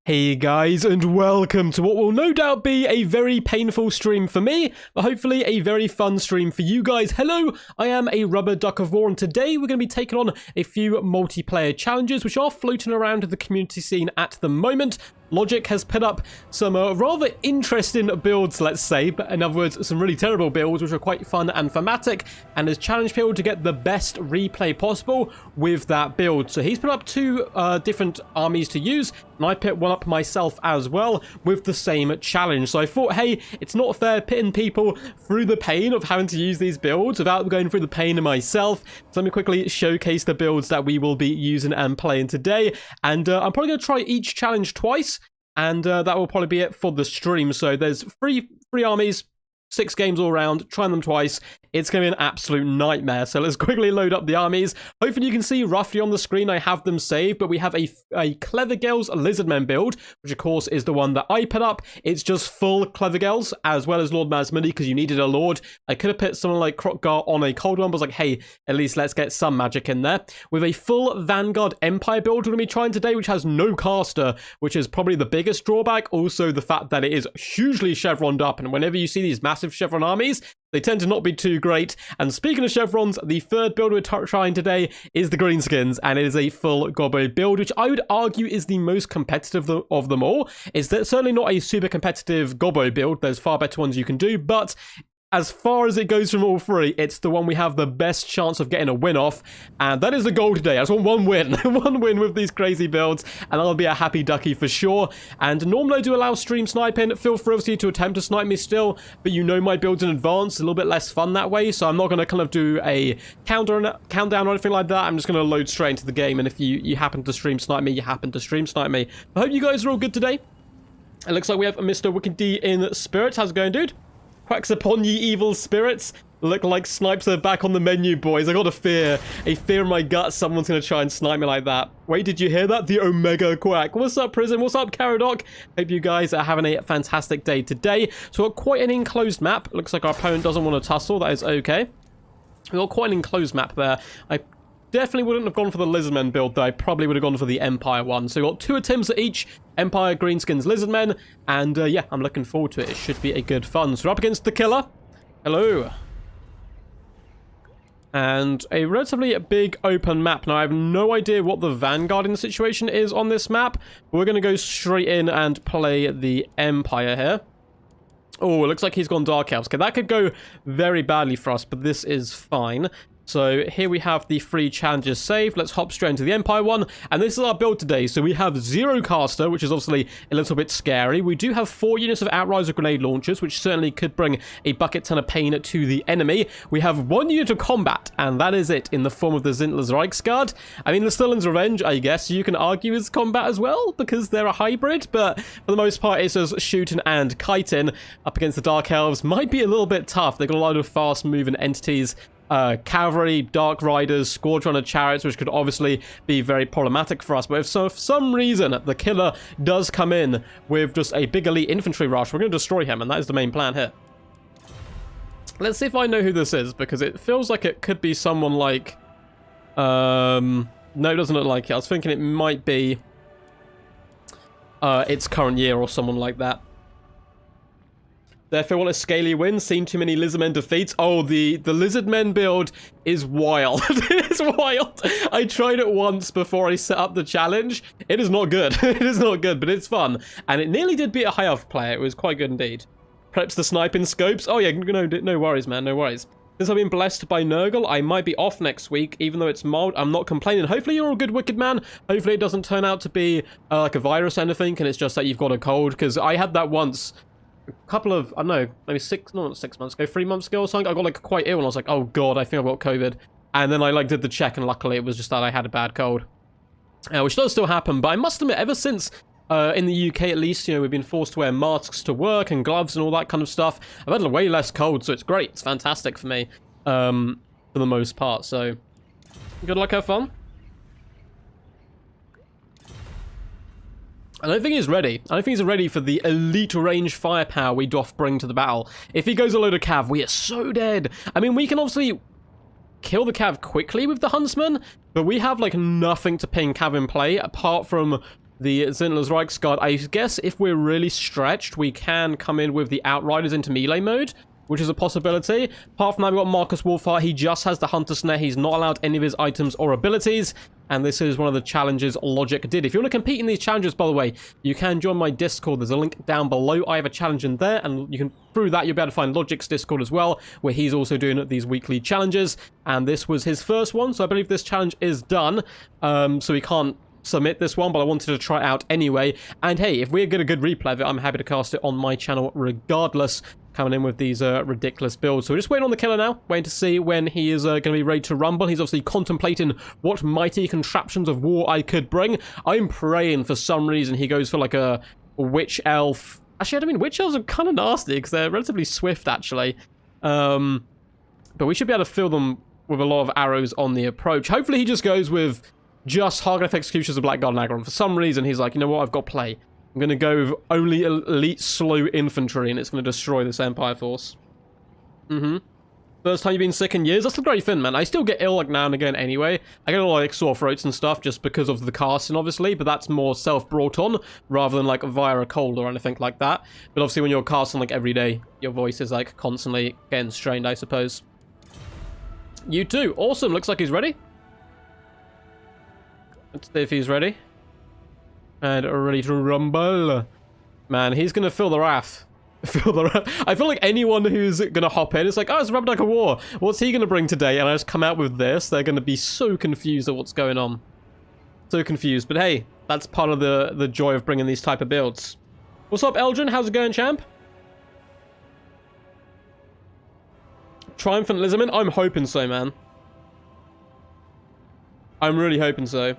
Hey guys, and welcome to what will no doubt be a very painful stream for me, but hopefully a very fun stream for you guys. Hello, I am a Rubber Duck of War, and today we're going to be taking on a few multiplayer challenges which are floating around the community scene at the moment. Logic has put up some rather interesting builds, let's say, but in other words, some really terrible builds which are quite fun and thematic, and has challenged people to get the best replay possible with that build. So he's put up two different armies to use, and I put one up myself as well with the same challenge. So I thought, hey, it's not fair pitting people through the pain of having to use these builds without going through the pain myself. So let me quickly showcase the builds that we will be using and playing today, and I'm probably going to try each challenge twice. And that will probably be it for the stream. So there's three armies, 6 games all around, trying them twice. It's going to be an absolute nightmare. So let's quickly load up the armies. Hopefully you can see roughly on the screen I have them saved, but we have a Clever Girls Lizardmen build, which of course is the one that I put up. It's just full Clever Girls, as well as Lord Masmudi, because you needed a Lord. I could have put someone like Krokgar on a cold one, but I was like, hey, at least let's get some magic in there. With a full Vanguard Empire build we're going to be trying today, which has no caster, which is probably the biggest drawback. Also, the fact that it is hugely chevroned up, and whenever you see these massive chevron armies, they tend to not be too great. And speaking of chevrons, the third build we're trying today is the Greenskins, and it is a full gobbo build, which I would argue is the most competitive of them all. It's certainly not a super competitive gobbo build. There's far better ones you can do, but as far as it goes from all three, it's the one we have the best chance of getting a win off, and that is the goal today. I just want one win, one win with these crazy builds, and I'll be a happy ducky for sure. And normally I do allow stream sniping. Feel free obviously to attempt to snipe me still, but you know my builds in advance, a little bit less fun that way, so I'm not going to kind of do a countdown or anything like that. I'm just going to load straight into the game, and if you happen to stream snipe me, you happen to stream snipe me. I hope you guys are all good today. It looks like we have Mr. Wicked D in spirits. How's it going, dude? Quacks upon ye evil spirits. Look like snipes are back on the menu, boys. I got a fear in my gut someone's going to try and snipe me like that. Wait, did you hear that? The Omega Quack. What's up, Prison? What's up, Caradoc? Hope you guys are having a fantastic day today. So we've got quite an enclosed map. Looks like our opponent doesn't want to tussle. That is okay. We've got quite an enclosed map there. I definitely wouldn't have gone for the Lizardmen build, though. I probably would have gone for the Empire one. So we've got 2 attempts at each. Empire, Greenskins, Lizardmen. And yeah, I'm looking forward to it. It should be a good fun. So we're up against the Killer. Hello. And a relatively big open map. Now, I have no idea what the vanguarding situation is on this map. But we're going to go straight in and play the Empire here. Oh, it looks like he's gone Dark Elves. Okay, that could go very badly for us, but this is fine. So here we have the 3 challenges saved. Let's hop straight into the Empire one. And this is our build today. So we have 0 caster, which is obviously a little bit scary. We do have 4 units of Outriser grenade launchers, which certainly could bring a bucket ton of pain to the enemy. We have 1 unit of combat, and that is it in the form of the Zintler's Reichsguard. I mean, the Stirling's Revenge, I guess you can argue is combat as well, because they're a hybrid. But for the most part, it's just shooting and kiting up against the Dark Elves. Might be a little bit tough. They've got a lot of fast-moving entities. Cavalry, Dark Riders, Squadron of Chariots, which could obviously be very problematic for us. But if for some reason the Killer does come in with just a big elite infantry rush, we're going to destroy him, and that is the main plan here. Let's see if I know who this is, because it feels like it could be someone like... no, it doesn't look like it. I was thinking it might be... It's Current Year or someone like that. Therefore, what a scaly win. Seen too many Lizardmen defeats. Oh, the Lizardmen build is wild. It is wild. I tried it once before I set up the challenge. It is not good. It is not good, but it's fun. And it nearly did beat a high elf player. It was quite good indeed. Preps the sniping scopes. Oh yeah, no worries, man. No worries. Since I've been blessed by Nurgle, I might be off next week, even though it's mild. I'm not complaining. Hopefully you're a good Wicked Man. Hopefully it doesn't turn out to be like a virus or anything, and it's just that you've got a cold, because I had that once. A couple of, I don't know, maybe 6 months ago, 3 months ago or something. I got like quite ill and I was like, oh god, I think I've got COVID. And then I like did the check, and luckily it was just that I had a bad cold. Which does still happen, but I must admit, ever since in the UK at least, you know, we've been forced to wear masks to work and gloves and all that kind of stuff, I've had way less cold, so it's great. It's fantastic for me, for the most part. So good luck, have fun. I don't think he's ready. I don't think he's ready for the elite range firepower we doth bring to the battle. If he goes a load of cav, we are so dead. I mean, we can obviously kill the cav quickly with the Huntsman, but we have, like, nothing to ping cav in play, apart from the Zinler's Reichsguard. I guess if we're really stretched, we can come in with the Outriders into melee mode, which is a possibility. Apart from that, we've got Marcus Wolfheart. He just has the Hunter Snare. He's not allowed any of his items or abilities. And this is one of the challenges Logic did. If you want to compete in these challenges, by the way, you can join my Discord. There's a link down below. I have a challenge in there, and you can, through that, you'll be able to find Logic's Discord as well, where he's also doing these weekly challenges. And this was his first one, so I believe this challenge is done. So he can't submit this one, but I wanted to try it out anyway. And hey, if we get a good replay of it, I'm happy to cast it on my channel regardless, coming in with these ridiculous builds. So we're just waiting on the killer now, waiting to see when he is going to be ready to rumble. He's obviously contemplating what mighty contraptions of war I could bring. I'm praying for some reason he goes for like a witch elf. Actually, I don't mean, witch elves are kind of nasty because they're relatively swift, actually. But we should be able to fill them with a lot of arrows on the approach. Hopefully he just goes with just Hargrave Executioners of Blackguard and Aggron. For some reason, he's like, you know what, I've got play. I'm going to go with only elite slow infantry, and it's going to destroy this Empire force. First time you've been sick in years? That's the great thing, man. I still get ill like now and again anyway. I get a lot of like sore throats and stuff just because of the casting, obviously, but that's more self-brought on rather than like via a cold or anything like that. But obviously when you're casting like every day, your voice is like constantly getting strained, I suppose. You too. Awesome. Looks like he's ready. Let's see if he's ready. And ready to rumble. Man, he's gonna feel the wrath. Feel the wrath. I feel like anyone who's gonna hop in, it's like, oh, it's Rubber Duck of War. What's he gonna bring today? And I just come out with this. They're gonna be so confused at what's going on. So confused. But hey, that's part of the joy of bringing these type of builds. What's up, Eldrin? How's it going, champ? Triumphant Lizardmen? I'm hoping so, man. I'm really hoping so.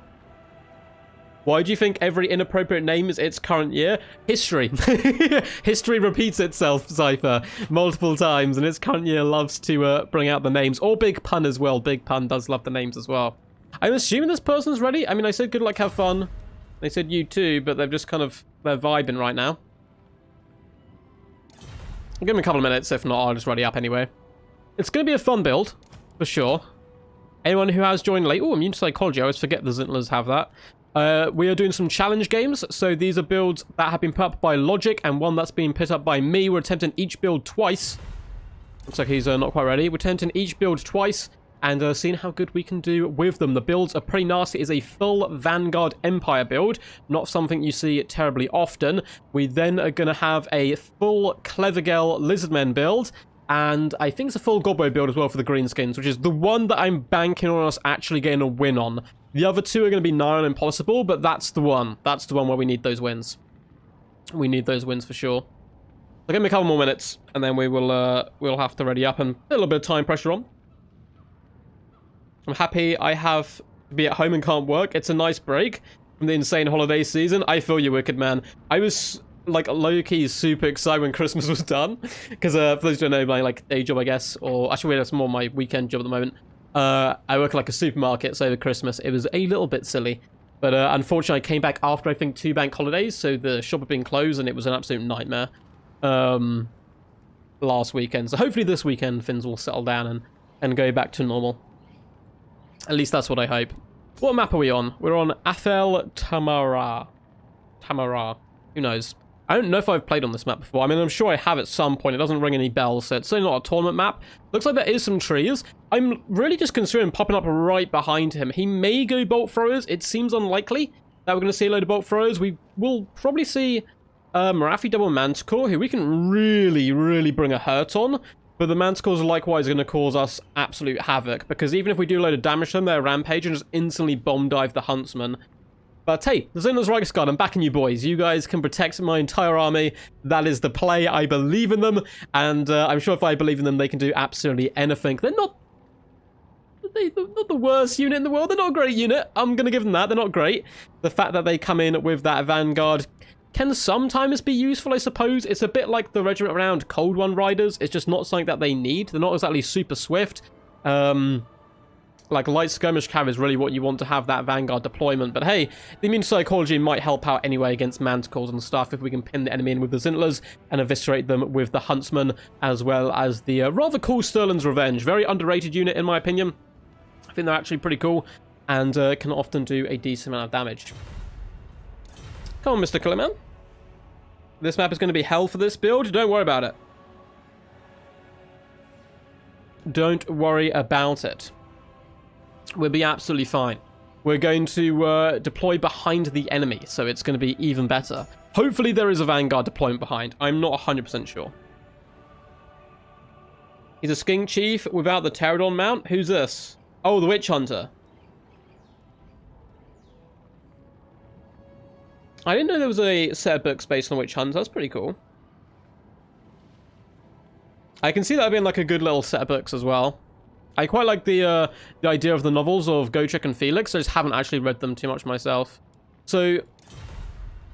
Why do you think every inappropriate name is its current year? History. History repeats itself, Cypher, multiple times, and its current year loves to bring out the names. Or Big Pun as well. Big Pun does love the names as well. I'm assuming this person's ready. I mean, I said good luck, have fun. They said you too, but they're just kind of, they're vibing right now. I'll give them a couple of minutes. If not, I'll just ready up anyway. It's going to be a fun build, for sure. Anyone who has joined late... Oh, Immune Psychology. I always forget the Zintlers have that. We are doing some challenge games, so these are builds that have been put up by Logic and one that's been put up by me. We're attempting each build twice. Looks like he's not quite ready. We're attempting each build twice and seeing how good we can do with them. The builds are pretty nasty. It's a full Vanguard Empire build, not something you see terribly often. We then are going to have a full Clevergale Lizardmen build, and I think it's a full Gobbo build as well for the Greenskins, which is the one that I'm banking on us actually getting a win on. The other two are going to be nigh on impossible, but that's the one. That's the one where we need those wins. We need those wins for sure. So give me a couple more minutes, and then we will we'll have to ready up and a little bit of time pressure on. I'm happy I have to be at home and can't work. It's a nice break from the insane holiday season. I feel you, Wicked Man. I was like low-key super excited when Christmas was done, because for those who don't know, my like day job, I guess, or actually that's more my weekend job at the moment. I work at like a supermarket, so over Christmas it was a little bit silly, but unfortunately I came back after I think 2 bank holidays, so the shop had been closed and it was an absolute nightmare last weekend. So hopefully this weekend things will settle down and go back to normal. At least that's what I hope. What map are we on? We're on Athel Tamara. Who knows? I don't know if I've played on this map before. I mean, I'm sure I have at some point. It doesn't ring any bells, so it's certainly not a tournament map. Looks like there is some trees. I'm really just considering popping up right behind him. He may go bolt throwers. It seems unlikely that we're going to see a load of bolt throwers. We will probably see Marathi double Manticore, who we can really, really bring a hurt on. But the Manticores are likewise going to cause us absolute havoc, because even if we do a load of damage to them, they're rampage and just instantly bomb dive the Huntsman. But hey, the Zinler's Reichsguard, I'm backing you boys. You guys can protect my entire army. That is the play. I believe in them. And I'm sure if I believe in them, they can do absolutely anything. They're not the worst unit in the world. They're not a great unit. I'm going to give them that. They're not great. The fact that they come in with that Vanguard can sometimes be useful, I suppose. It's a bit like the regiment around Cold One Riders. It's just not something that they need. They're not exactly super swift. Like light skirmish cav is really what you want to have that Vanguard deployment. But hey, the immune psychology might help out anyway against Manticores and stuff if we can pin the enemy in with the Zintlers and eviscerate them with the Huntsman, as well as the rather cool Sterling's Revenge. Very underrated unit in my opinion. I think they're actually pretty cool and can often do a decent amount of damage. Come on, Mr. Killerman. This map is going to be hell for this build. Don't worry about it. Don't worry about it. We'll be absolutely fine. We're going to deploy behind the enemy, so it's going to be even better. Hopefully there is a Vanguard deployment behind. I'm not 100% sure. He's a Skink Chief without the Pterodon mount. Who's this? Oh, the Witch Hunter. I didn't know there was a set of books based on Witch Hunter. That's pretty cool. I can see that being like a good little set of books as well. I quite like the idea of the novels of Gotrek and Felix. I just haven't actually read them too much myself. So,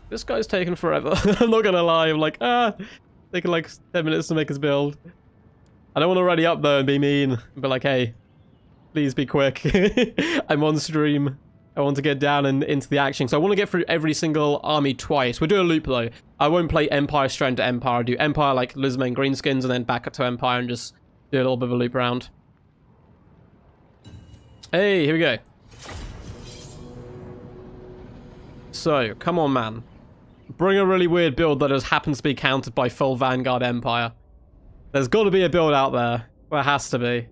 this guy's taken forever. I'm not gonna lie. I'm like, taking like 10 minutes to make his build. I don't want to ready up though and be mean. But like, hey, please be quick. I'm on stream. I want to get down and into the action. So I want to get through every single army twice. We'll do a loop though. I won't play Empire straight to Empire. I'll do Empire like Lizardmen, Greenskins, and then back up to Empire and just do a little bit of a loop around. Hey, here we go. So, come on, man. Bring a really weird build that just happens to be countered by full Vanguard Empire. There's got to be a build out there. There has to be.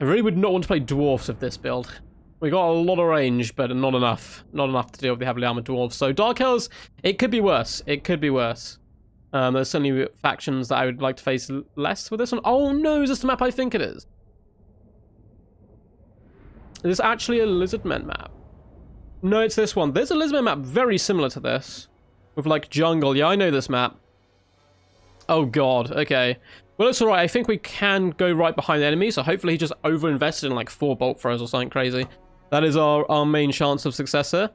I really would not want to play Dwarfs with this build. We got a lot of range, but not enough. Not enough to deal with the heavily armored Dwarves. So, Dark Elves, it could be worse. It could be worse. There's certainly factions that I would like to face less with this one. Oh no, is this the map I think it is? Is this actually a Lizardmen map? No, it's this one. There's a Lizardmen map very similar to this. With, like, jungle. Yeah, I know this map. Oh, God. Okay. Well, it's alright. I think we can go right behind the enemy, so hopefully he just over-invested in, like, 4 bolt throws or something crazy. That is our main chance of success here.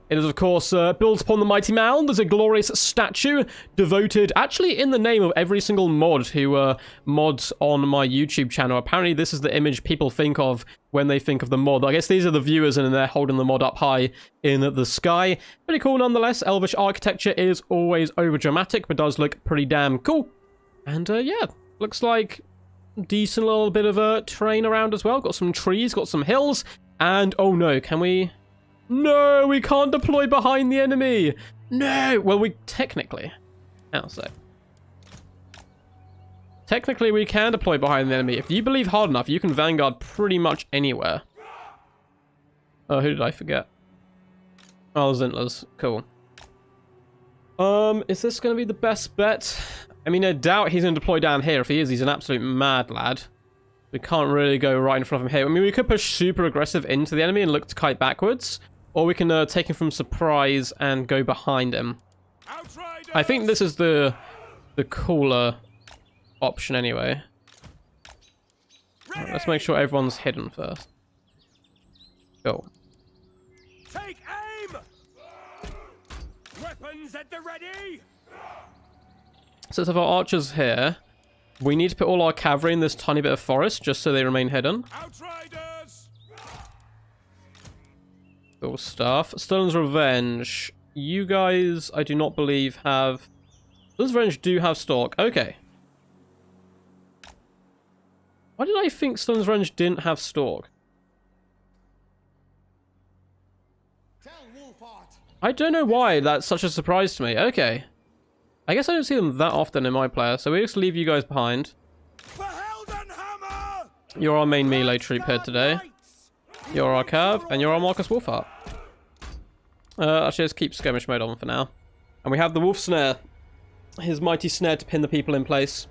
It is, of course, built upon the mighty mound. There's a glorious statue devoted, actually, in the name of every single mod who mods on my YouTube channel. Apparently, this is the image people think of when they think of the mod. I guess these are the viewers, and they're holding the mod up high in the sky. Pretty cool, nonetheless. Elvish architecture is always over-dramatic, but does look pretty damn cool. And, yeah, looks like decent little bit of a terrain around as well. Got some trees, got some hills, and, oh no, can we... No, we can't deploy behind the enemy. No. Well, we technically. How's that? Technically, we can deploy behind the enemy. If you believe hard enough, you can Vanguard pretty much anywhere. Oh, who did I forget? Oh, Zintlers. Cool. Is this going to be the best bet? I mean, I doubt he's going to deploy down here. If he is, he's an absolute mad lad. We can't really go right in front of him here. I mean, we could push super aggressive into the enemy and look to kite backwards. Or we can take him from surprise and go behind him. I think this is the cooler option anyway. Right, let's make sure everyone's hidden first. Go. Take aim! Weapons at the ready! So let's have our archers here. We need to put all our cavalry in this tiny bit of forest just so they remain hidden. Outriders! Cool stuff. Stirling's Revenge. You guys, I do not believe, have... Stirling's Revenge do have Stalk. Okay. Why did I think Stirling's Revenge didn't have Stalk? I don't know why that's such a surprise to me. Okay. I guess I don't see them that often in my player, so we just leave you guys behind. You're our main melee troop here today. You're our Cav, and you're our Marcus Wolfheart. Actually, let's keep skirmish mode on for now. And we have the Wolf Snare. His mighty snare to pin the people in place.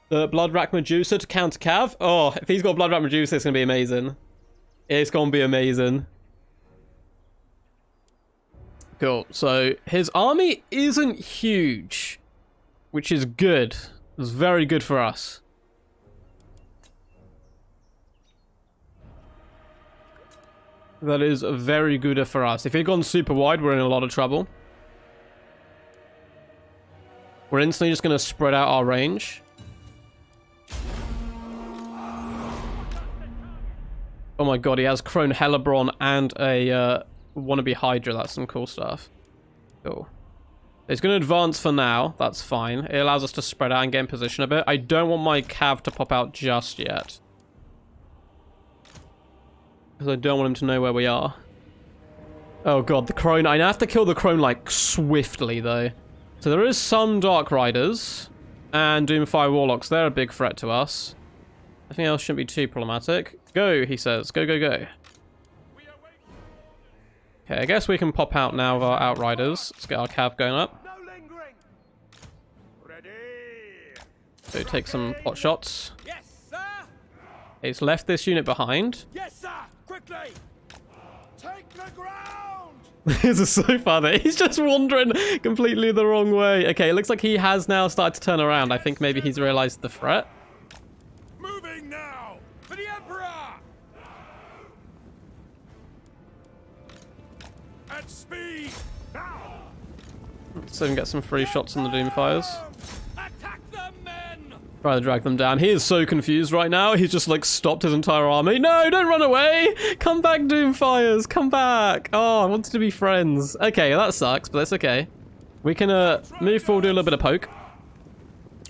The Blood Rack Medusa to counter Cav. Oh, if he's got Blood Rack Medusa, it's going to be amazing. It's going to be amazing. Cool. So, his army isn't huge, which is good. It's very good for us. That is very good for us. If he'd gone super wide, we're in a lot of trouble. We're instantly just going to spread out our range. Oh my god, he has Crone Hellebron and a wannabe Hydra. That's some cool stuff. Cool. He's going to advance for now. That's fine. It allows us to spread out and get in position a bit. I don't want my Cav to pop out just yet. Because I don't want him to know where we are. Oh god, the crone. I have to kill the crone, like, swiftly, though. So there is some Dark Riders and Doomfire Warlocks. They're a big threat to us. Anything else shouldn't be too problematic. Go, he says. Go, go, go. Okay, I guess we can pop out now of our Outriders. Let's get our cav going up. No lingering. Ready. So take some pot shots. Yes, sir. He's left this unit behind. Yes, sir. Quickly. Take the ground. This is so funny. He's just wandering completely the wrong way. Okay, it looks like he has now started to turn around. I think maybe he's realized the threat. Moving now for the Emperor. At speed. Now. So we can get some free shots on the Doomfires. Attack the men. Try to drag them down. He is so confused right now. He's just like stopped his entire army. No, don't run away. Come back, Doomfires. Come back. Oh, I wanted to be friends. Okay, that sucks, but that's okay. We can move forward, do a little bit of poke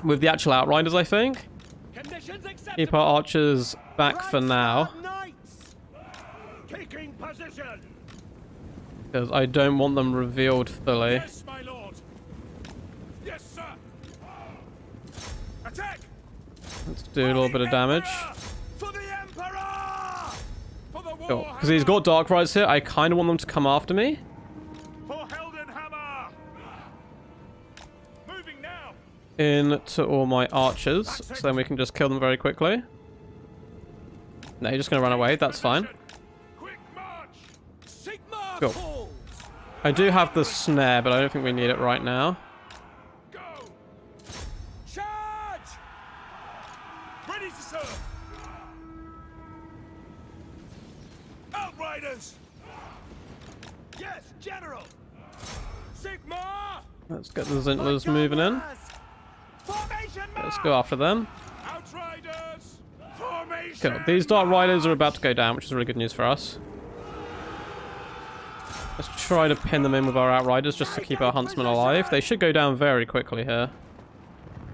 with the actual Outriders, I think. Keep our archers back for now, Taking position. because I don't want them revealed fully. Yes, my lord. Yes, sir. Attack. Let's do a little bit of damage. For the Emperor. For the Cool. Warhammer. Because he's got Dark Riders here, I kind of want them to come after me. For Heldenhammer. Moving now. Into all my archers, so then we can just kill them very quickly. No, you're just going to run away. That's fine. Quick march. Sigma Cool. calls. I do have the snare, but I don't think we need it right now. Go. Charge. Ready to serve. Outriders. Yes, General. Sigma. Let's get the Zintlers moving in. Formation Let's go after them. Outriders. Formation. Cool. These Dark Riders are about to go down, which is really good news for us. Let's try to pin them in with our Outriders just to keep our Huntsmen alive. They should go down very quickly here.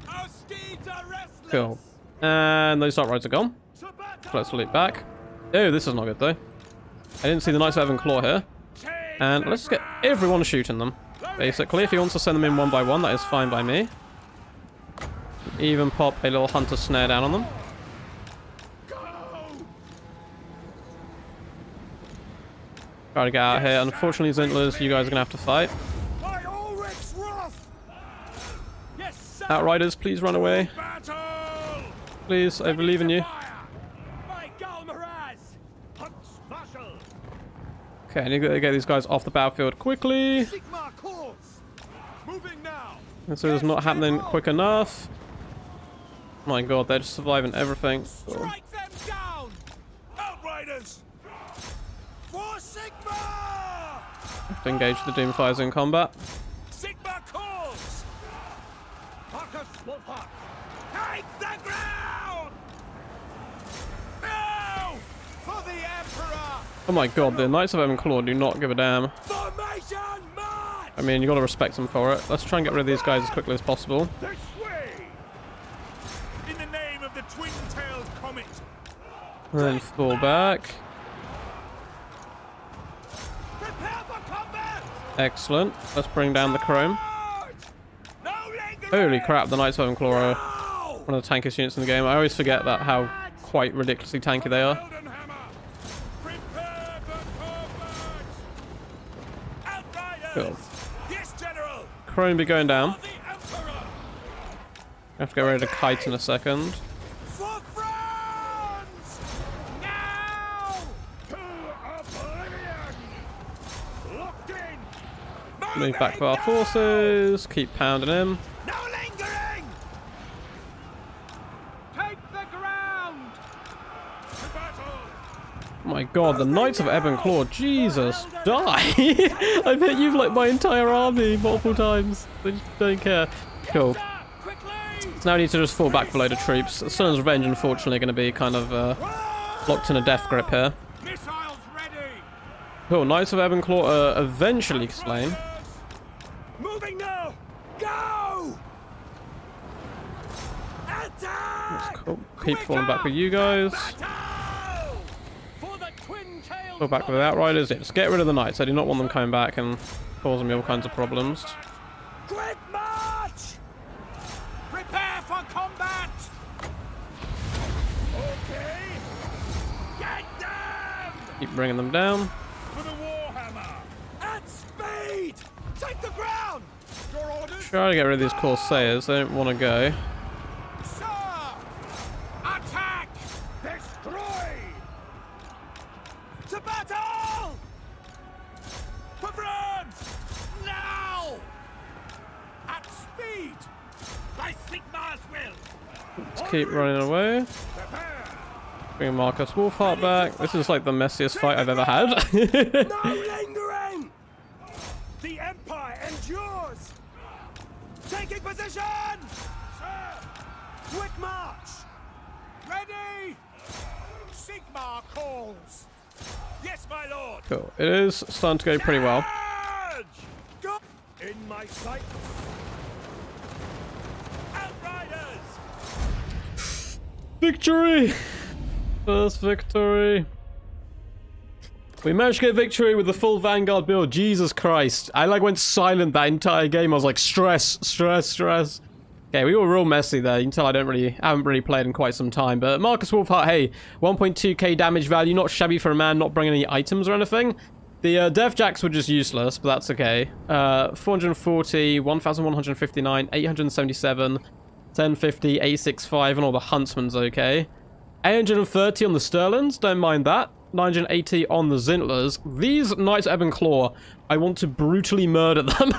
Our steeds are restless. Cool. And those Dark Riders are gone. To battle. So let's loop back. Oh, this is not good though. I didn't see the Knights of Evan Claw here. And let's get everyone shooting them. Basically, if he wants to send them in one by one, that is fine by me. Even pop a little Hunter Snare down on them. Go. Try to get out here. Unfortunately, Zintlers, you guys are going to have to fight. By Ulrich's wrath. Yes, sir. Outriders, please run away. Battle. Please, I believe in you. Fire. By Galmaraz. Hunts Marshal. Okay, I need to get these guys off the battlefield quickly. Sigma calls. Moving now. This is not happening quick enough. My god, they're just surviving everything. Cool. Strike them down. Outriders. For Sigma. Have to engage the Doomfires in combat. Sigma calls. Marcus Wolfhard. Take the ground. Now for the Emperor. Oh my god, the Knights of Evan Claw do not give a damn. Formation march. I mean, you gotta respect them for it. Let's try and get rid of these guys as quickly as possible. This way. In the name of the twin-tailed comet. And then fall back. Prepare for combat. Excellent. Let's bring down the Chrome. Charge. No lingering. Holy crap, the Knights of Evan Claw are Now. one of the tankiest units in the game. I always forget that how quite ridiculously tanky they are. Heldenhammer. Prepare for combat. Outriders. Cool. Yes, General. Chrome be going down. For the Emperor. I have to get rid of Kite in a second. For France. Now. To oblivion. Locked in. Move back with our forces. Keep pounding him. No lingering. Take the ground. To battle. Oh my god, the Knights of Ebon Claw, Jesus, die! I've hit you like my entire army multiple times. They just don't care. Cool. Quickly. So now we need to just fall back with a load of troops. Surn's Revenge, unfortunately, going to be kind of locked in a death grip here. Missiles ready. Cool, Knights of Ebon Claw are eventually slain. Moving now. Go. Attack. Cool. Keep falling back with you guys. Battle. For the Go back with the Outriders. Yeah, just get rid of the Knights. I do not want them coming back and causing me all kinds of problems. Quick march! Prepare for combat! Okay. Get them! Keep bringing them down. For the Warhammer! At speed! Take the ground! Your orders? Try to get rid of these Corsairs. They don't want to go. Sir! Attack! Destroy! To battle! For France! Now! At speed! By Sigmar's will! Let's keep running away. Prepare! Bring Marcus Wolfheart back. This is like the messiest fight I've ever had. No lingering! The Empire endures! Taking position! Sir! Quick march! Ready! Sigmar calls! Yes, my lord! Cool. It is starting to go pretty well. Charge! Go! In my sight! Outriders! Victory! First victory. We managed to get victory with the full Vanguard build. Jesus Christ. I went silent that entire game. I was like, stress, stress, stress. Okay, we were real messy there. You can tell I haven't really played in quite some time. But Marcus Wolfheart, hey, 1.2k damage value. Not shabby for a man, not bringing any items or anything. The Death Jacks were just useless, but that's okay. 440, 1,159, 877, 1050, 865, and all the Huntsman's okay. 830 on the Sterlings, don't mind that. 980 on the Zintlers. These Knights of Ebon Claw, I want to brutally murder them.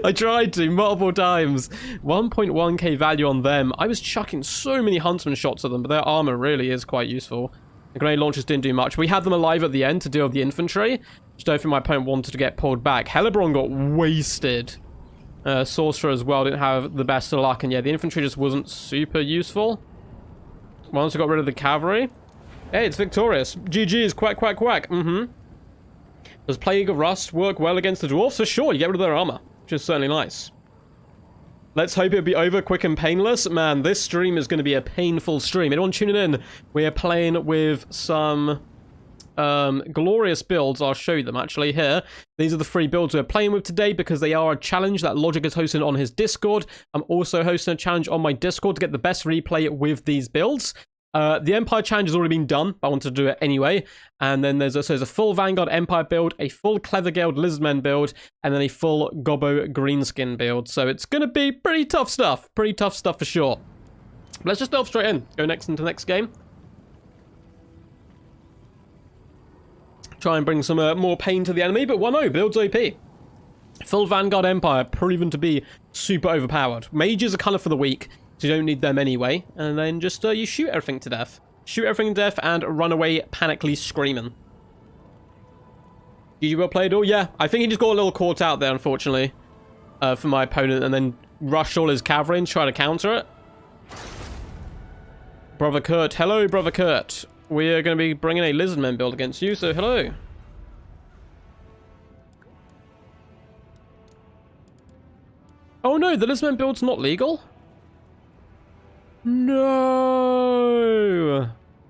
I tried to multiple times. 1.1k value on them. I was chucking so many Huntsman shots at them, but their armor really is quite useful. The grenade launchers didn't do much. We had them alive at the end to deal with the infantry, which I don't think my opponent wanted to get pulled back. Hellebron got wasted. Sorcerer as well didn't have the best of luck, and yeah, the infantry just wasn't super useful. Once we got rid of the cavalry. Hey, it's victorious. GG's, quack, quack, quack. Does Plague of Rust work well against the dwarfs? For sure, you get rid of their armor, which is certainly nice. Let's hope it'll be over quick and painless. Man, this stream is going to be a painful stream. Anyone tuning in? We are playing with some glorious builds. I'll show you them actually here. These are the 3 builds we're playing with today because they are a challenge that Logic is hosting on his Discord. I'm also hosting a challenge on my Discord to get the best replay with these builds. The Empire challenge has already been done, but I wanted to do it anyway. And then there's a full Vanguard Empire build, a full Clevergeld Lizardmen build, and then a full Gobbo Greenskin build. So it's going to be pretty tough stuff. Pretty tough stuff for sure. But let's just delve straight in. Go next into the next game. Try and bring some more pain to the enemy, but 1-0, builds OP. Full Vanguard Empire, proven to be super overpowered. Mages are kind of for the weak, so you don't need them anyway. And then just you shoot everything to death. Shoot everything to death and run away panically screaming. GG well played. Oh yeah, I think he just got a little caught out there, unfortunately, for my opponent, and then rushed all his cavalry and tried to counter it. Brother Kurt. Hello, Brother Kurt. We are going to be bringing a Lizardmen build against you, so hello. Oh no, the Lizardmen build's not legal? No!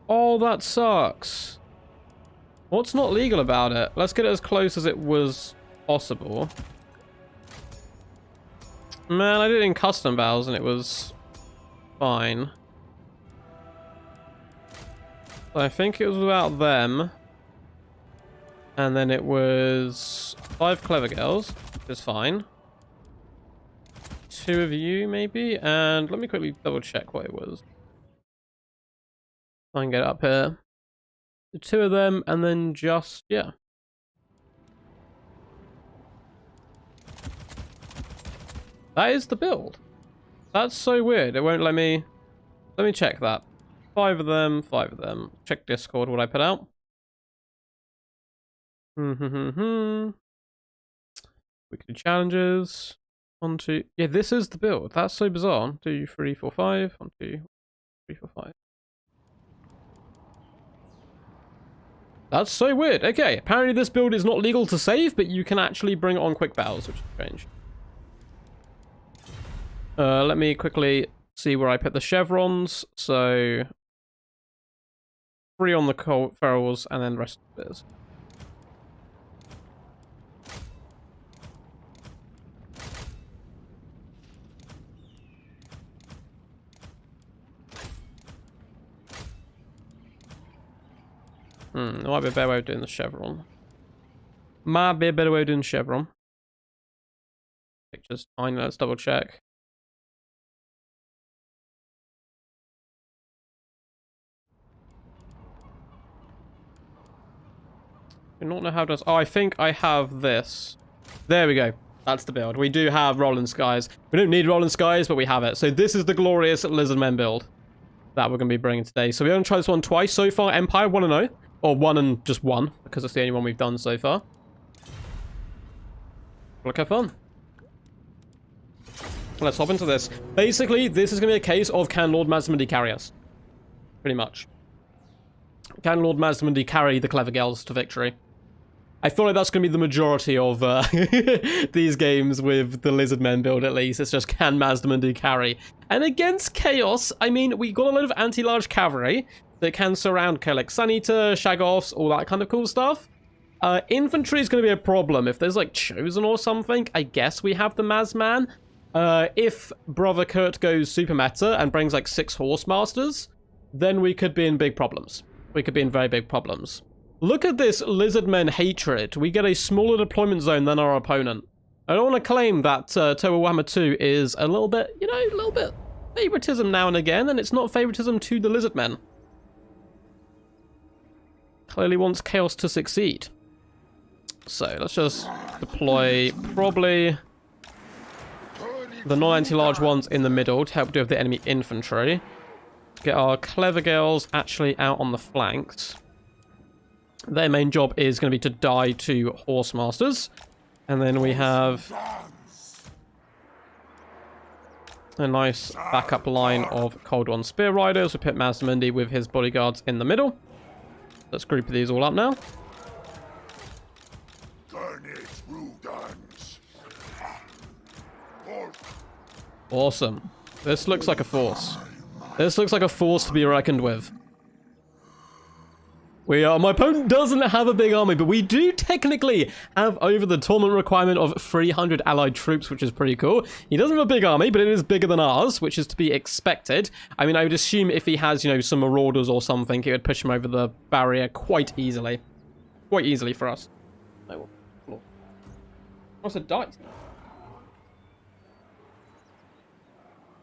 Oh, that sucks. What's not legal about it? Let's get it as close as it was possible. Man, I did it in custom battles and it was fine. I think it was about them. And then it was 5 clever girls, which is fine. 2 of you, maybe? And let me quickly double check what it was. I can get it up here. The 2 of them, and then just, yeah. That is the build. That's so weird. It won't let me... Let me check that. 5 of them, 5 of them. Check Discord what I put out. Weekly challenges. 1, 2. Yeah, this is the build. That's so bizarre. 1, 2, 3, 4, 5. 1, 2, 3, 4, 5. That's so weird. Okay, apparently this build is not legal to save, but you can actually bring it on quick battles, which is strange. Let me quickly see where I put the chevrons. So 3 on the ferals, and then the rest of the spears. There might be a better way of doing the chevron. Might be a better way of doing the chevron. Pictures tiny, let's double check. I do not know how it does. Oh, I think I have this. There we go. That's the build. We do have Rolling Skies. We don't need Rolling Skies, but we have it. So this is the glorious Lizardmen build that we're going to be bringing today. So we only tried this one twice so far. Empire 1-0. Or 1 and just 1, because it's the only one we've done so far. Look how fun. Let's hop into this. Basically, this is going to be a case of can Lord Mazdamundi carry us? Pretty much. Can Lord Mazdamundi carry the Clever Girls to victory? I feel like that's going to be the majority of these games with the Lizardmen build, at least. It's just, can Mazdamundi carry? And against Chaos, I mean, we got a load of anti-large cavalry that can surround like Sun Eater, Shagoffs, all that kind of cool stuff. Infantry is going to be a problem. If there's like Chosen or something, I guess we have the Mazman. If Brother Kurt goes super meta and brings like 6 Horsemasters, then we could be in big problems. We could be in very big problems. Look at this Lizardmen hatred. We get a smaller deployment zone than our opponent. I don't want to claim that Turbo Warhammer 2 is a little bit, you know, a little bit favoritism now and again, and it's not favoritism to the Lizardmen. Clearly wants Chaos to succeed. So let's just deploy probably the non-anti-large ones in the middle to help deal with the enemy infantry. Get our Clever Girls actually out on the flanks. Their main job is going to be to die to Horsemasters. And then we have a nice backup line of Cold One Spear Riders. We put Mazdamundi with his bodyguards in the middle. Let's group these all up now. Awesome. This looks like a force. This looks like a force to be reckoned with. My opponent doesn't have a big army, but we do technically have over the tournament requirement of 300 allied troops, which is pretty cool. He doesn't have a big army, but it is bigger than ours, which is to be expected. I mean, I would assume if he has, you know, some marauders or something, it would push him over the barrier quite easily. Quite easily for us. Oh, what's a dice?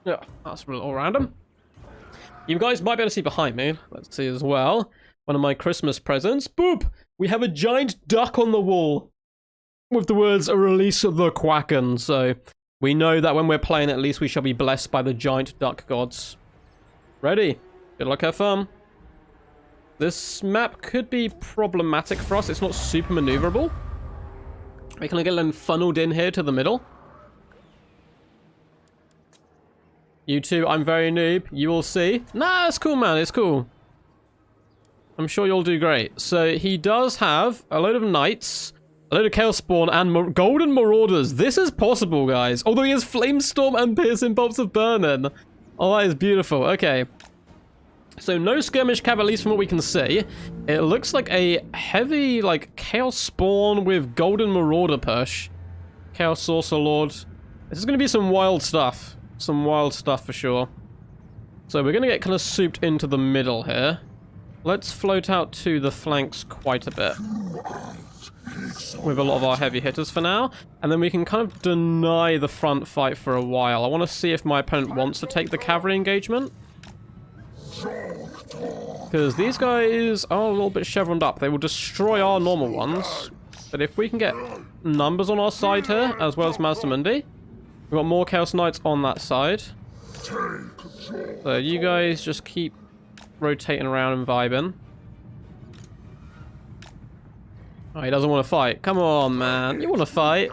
Yeah, that's a little random. You guys might be able to see behind me. Let's see as well. One of my Christmas presents. Boop! We have a giant duck on the wall with the words, "Release the Quacken." So we know that when we're playing, at least we shall be blessed by the giant duck gods. Ready? Good luck, have fun. This map could be problematic for us. It's not super maneuverable. We can get them funneled in here to the middle. You two, I'm very noob. You will see. Nah, it's cool, man. It's cool. I'm sure you'll do great. So he does have a load of knights, a load of Chaos Spawn, and Golden Marauders. This is possible, guys. Although he has Flamestorm and Piercing Bolts of Burning. Oh, that is beautiful. Okay. So no skirmish cav, at least from what we can see. It looks like a heavy, like, Chaos Spawn with Golden Marauder push. Chaos Sorcerer Lord. This is going to be some wild stuff. Some wild stuff for sure. So we're going to get kind of souped into the middle here. Let's float out to the flanks quite a bit with a lot of our heavy hitters for now. And then we can kind of deny the front fight for a while. I want to see if my opponent wants to take the cavalry engagement. Because these guys are a little bit chevroned up. They will destroy our normal ones. But if we can get numbers on our side here, as well as Mazdamundi, we've got more Chaos Knights on that side. So you guys just keep rotating around and vibing. Oh, he doesn't want to fight. Come on, man. You want to fight.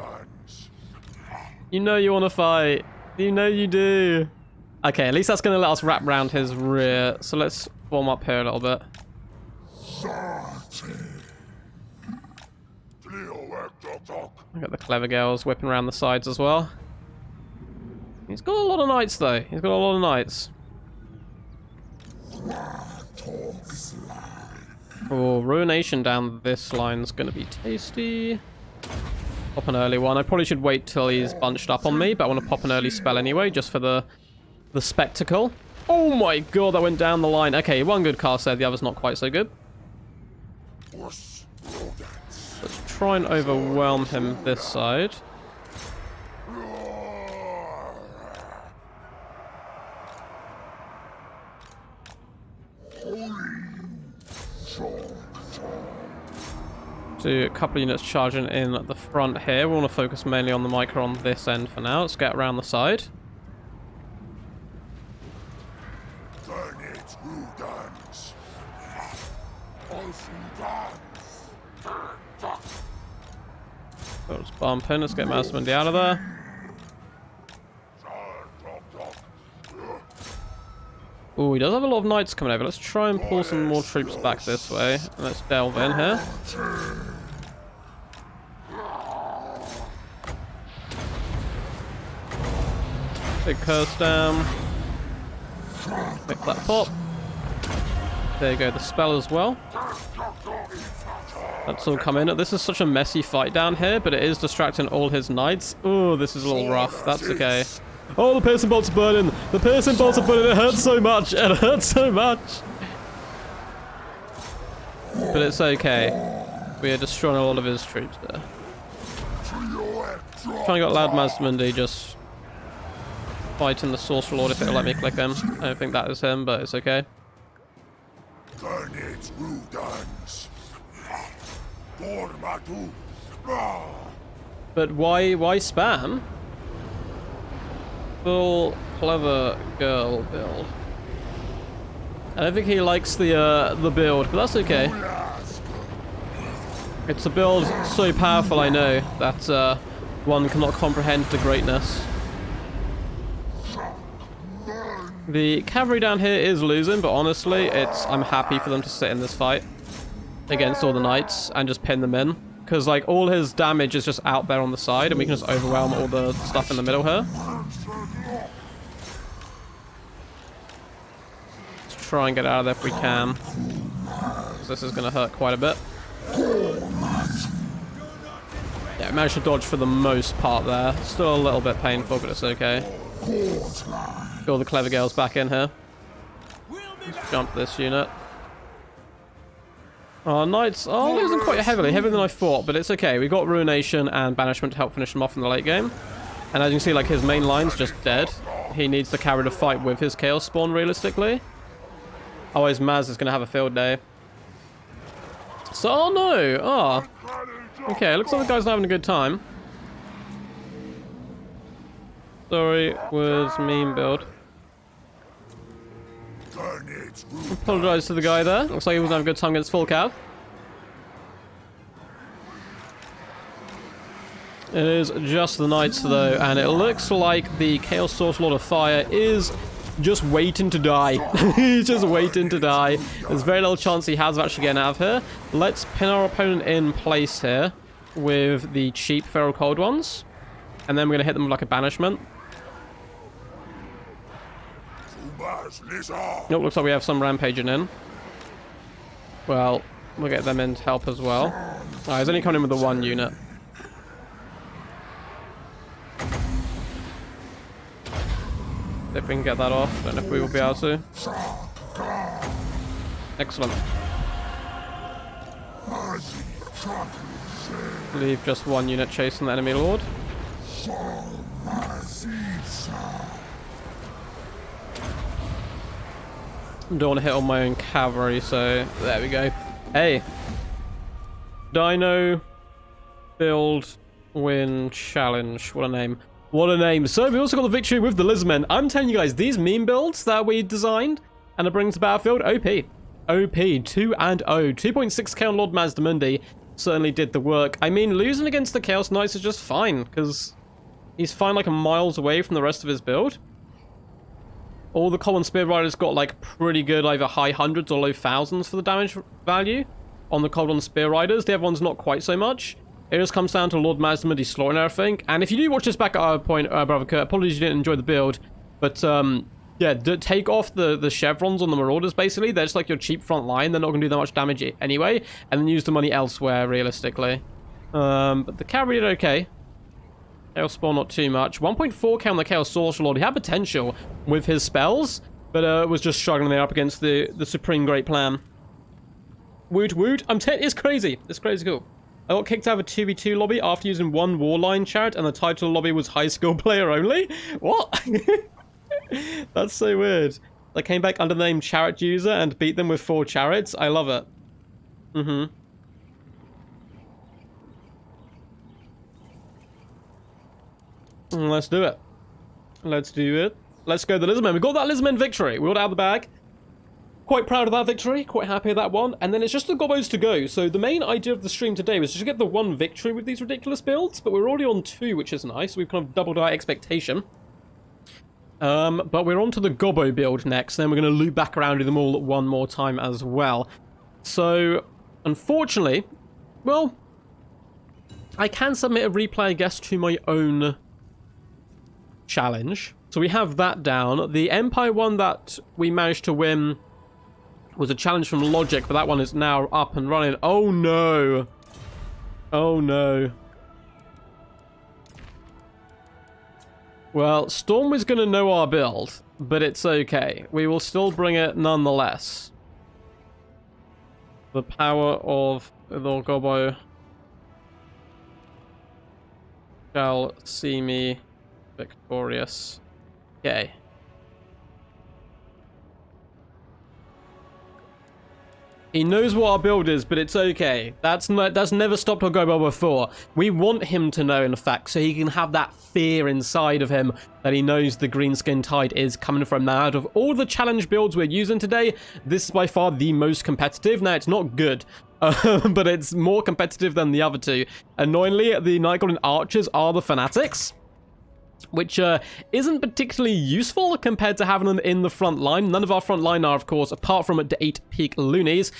You know you want to fight. You know you do. Okay, at least that's going to let us wrap around his rear. So let's form up here a little bit. I've got the Clever Girls whipping around the sides as well. He's got a lot of knights, though. He's got a lot of knights. Oh, Ruination down this line's going to be tasty. Pop an early one. I probably should wait till he's bunched up on me, but I want to pop an early spell anyway, just for the spectacle. Oh my god, that went down the line. Okay, one good cast there, the other's not quite so good. Let's try and overwhelm him this side. Do a couple of units charging in at the front here. We want to focus mainly on the micro on this end for now. Let's get around the side. Let's bump in. Let's get Masmundi out of there. Oh, he does have a lot of knights coming over. Let's try and pull some more troops back this way. And let's delve in here. Big curse down. Make that pop. There you go, the spell as well. That's all come in. This is such a messy fight down here, but it is distracting all his knights. Oh, this is a little rough. That's okay. Oh, the piercing bolts are burning. The piercing bolts are burning. It hurts so much. It hurts so much. But it's okay. We are destroying a lot of his troops there. Trying to get Loud Masmundi just fighting the Sorcerer Lord if it'll let me click him. I don't think that is him, but it's okay. But why spam? Full clever girl build. I don't think he likes the build, but that's okay. It's a build so powerful, I know, that one cannot comprehend the greatness. The cavalry down here is losing, but honestly, I'm happy for them to sit in this fight against all the knights and just pin them in. Because, like, all his damage is just out there on the side, and we can just overwhelm all the stuff in the middle here. Let's try and get out of there if we can. Because this is going to hurt quite a bit. Yeah, we managed to dodge for the most part there. Still a little bit painful, but it's okay. Get all the clever girls back in here. Let's jump this unit. Our knights are losing quite heavily than I thought, but it's okay. We got Ruination and Banishment to help finish him off in the late game. And as you can see, like, his main line's just dead. He needs the cavalry to fight with his Chaos Spawn, realistically. Otherwise, Maz is going to have a field day. So, oh no! Oh. Okay, looks like the guy's not having a good time. Sorry, was meme build. Apologise to the guy there. Looks like he wasn't having a good time against full cav. It is just the knights though, and it looks like the Chaos Source Lord of Fire is just waiting to die. He's just waiting to die. There's very little chance he has of actually getting out of here. Let's pin our opponent in place here with the cheap Feral Cold ones. And then we're going to hit them with like a banishment. Oh, looks like we have some rampaging in. Well, we'll get them in to help as well. Oh, he's only coming in with the one unit. If we can get that off, I don't know if we will be able to. Excellent. Leave just one unit chasing the enemy lord. Don't want to hit on my own cavalry, so there we go. Hey. Dino build win challenge. What a name. What a name. So we also got the victory with the Lizardmen. I'm telling you guys, these meme builds that we designed and it brings to Battlefield, OP. OP, 2-0. 2.6k on Lord Masmundi certainly did the work. I mean, losing against the Chaos Knights is just fine, because he's fine like miles away from the rest of his build. All the common Spear Riders got like pretty good either high hundreds or low thousands for the damage value on the Cold Spear Riders. The other one's not quite so much. It just comes down to Lord Masmundi slaughtering everything. And if you do watch this back at our point, Brother Kurt, apologies you didn't enjoy the build. But yeah, Yeah, take off the chevrons on the Marauders, basically. They're just like your cheap front line. They're not going to do that much damage anyway. And then use the money elsewhere, realistically. But the cavalry did okay. Chaos Spawn, not too much. 1.4k on the Chaos Sorcerer Lord. He had potential with his spells, but was just struggling there up against the Supreme Great Plan. Woot woot. It's crazy. It's crazy cool. I got kicked out of a 2v2 lobby after using one Warline chariot, and the title lobby was high skill player only? What? That's so weird. I came back under the name Chariot User and beat them with 4 chariots. I love it. Let's do it. Let's do it. Let's go the Lizardmen. We got that Lizardmen victory. We got it out of the bag. Quite proud of that victory. Quite happy with that one. And then it's just the gobbos to go. So the main idea of the stream today was just to get the 1 victory with these ridiculous builds. But we're already on 2, which is nice. We've kind of doubled our expectation. But we're on to the gobbo build next. Then we're going to loop back around to them all one more time as well. So, unfortunately, well, I can submit a replay, I guess, to my own challenge. So we have that down. The Empire one that we managed to win was a challenge from Logic, but that one is now up and running. Oh no. Oh no. Well, Storm was going to know our build, but it's okay. We will still bring it nonetheless. The power of the gobbo shall see me victorious. Okay. He knows what our build is, but it's okay. That's never stopped our gobbo before. We want him to know, in fact, so he can have that fear inside of him that he knows the Greenskin tide is coming from. Now, out of all the challenge builds we're using today, this is by far the most competitive. Now, it's not good, but it's more competitive than the other two. Annoyingly, the Night Goblin Archers are the Fanatics, which isn't particularly useful compared to having them in the front line. None of our front line are, of course, apart from the 8 peak loonies.